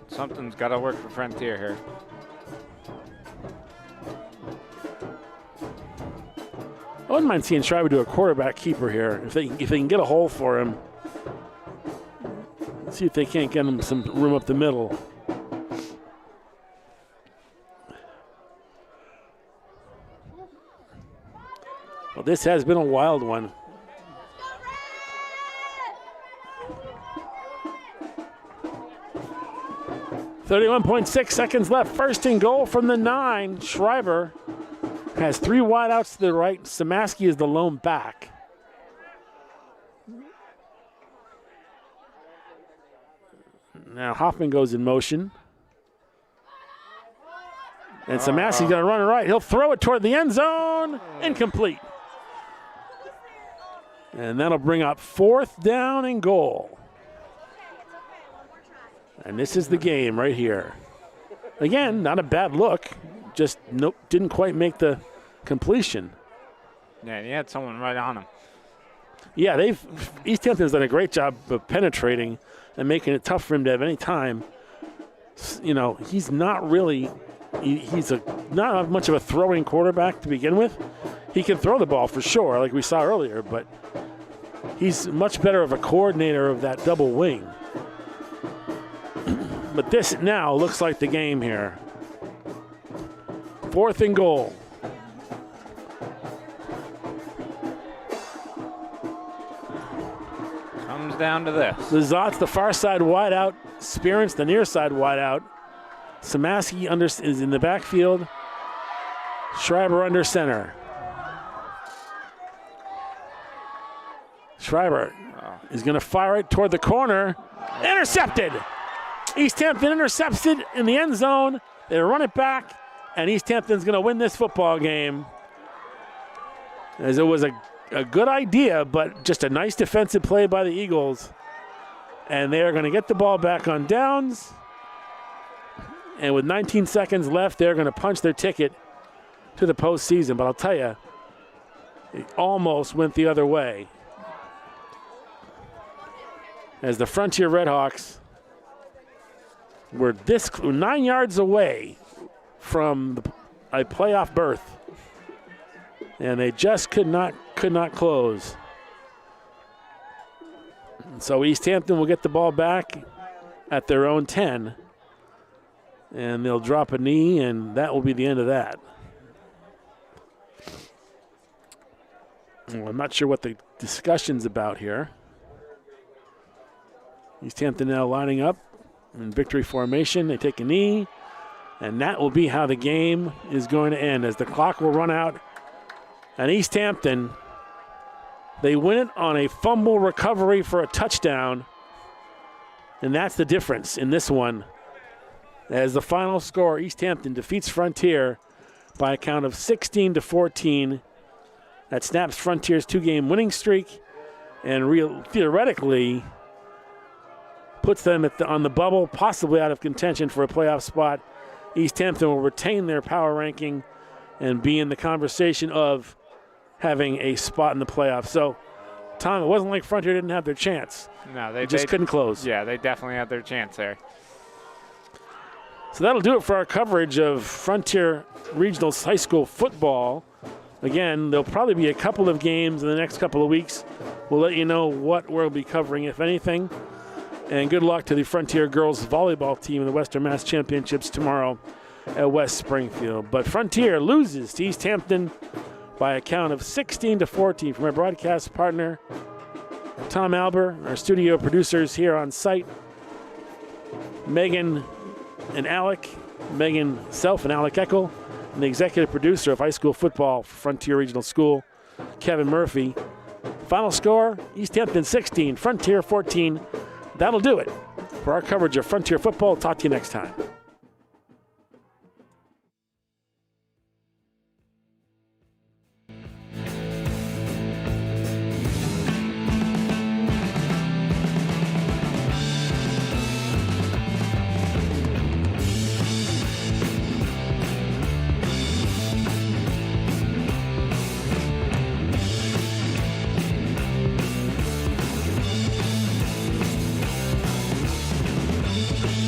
Something's got to work for Frontier here. I wouldn't mind seeing Schreiber do a quarterback keeper here. If they can get a hole for him, see if they can't get him some room up the middle. Well, this has been a wild one. .6 seconds left. 1st and goal from the 9. Schreiber has 3 wideouts to the right. Samaski is the lone back. Now Hoffman goes in motion. And Samaski's going to run it right. He'll throw it toward the end zone. Incomplete. And that'll bring up 4th down and goal. And this is the game right here. Again, not a bad look. Just didn't quite make the completion. Yeah, he had someone right on him. Yeah, Easthampton's done a great job of penetrating and making it tough for him to have any time. You know, he's not really, not much of a throwing quarterback to begin with. He can throw the ball for sure, like we saw earlier, but he's much better of a coordinator of that double wing. But this now looks like the game here. 4th and goal. Comes down to this. Lazat's the far side wide out. Spearance the near side wide out. Samaski is in the backfield. Schreiber under center. Schreiber is going to fire it toward the corner. Intercepted. Easthampton intercepts it in the end zone. They run it back, and Easthampton's going to win this football game. As it was a good idea, but just a nice defensive play by the Eagles. And they are going to get the ball back on downs. And with 19 seconds left, they're going to punch their ticket to the postseason. But I'll tell you, it almost went the other way. As the Frontier Redhawks were 9 yards away from a playoff berth, and they just could not close. So Easthampton will get the ball back at their own 10, and they'll drop a knee, and that will be the end of that. Well, I'm not sure what the discussion's about here. Easthampton now lining up in victory formation. They take a knee, and that will be how the game is going to end as the clock will run out. And Easthampton, they win it on a fumble recovery for a touchdown, and that's the difference in this one. As the final score, Easthampton defeats Frontier by a count of 16-14. That snaps Frontier's 2-game winning streak and theoretically puts them on the bubble, possibly out of contention for a playoff spot. Easthampton will retain their power ranking and be in the conversation of having a spot in the playoffs. So, Tom, it wasn't like Frontier didn't have their chance. No, they just couldn't close. Yeah, they definitely had their chance there. So that'll do it for our coverage of Frontier Regional High School football. Again, there'll probably be a couple of games in the next couple of weeks. We'll let you know what we'll be covering, if anything. And good luck to the Frontier girls volleyball team in the Western Mass Championships tomorrow at West Springfield. But Frontier loses to Easthampton by a count of 16-14 from our broadcast partner, Tom Alber, our studio producers here on site, Megan and Alec, Megan Self and Alec Eckel, and the executive producer of high school football for Frontier Regional School, Kevin Murphy. Final score, Easthampton 16, Frontier 14. That'll do it for our coverage of Frontier football. Talk to you next time.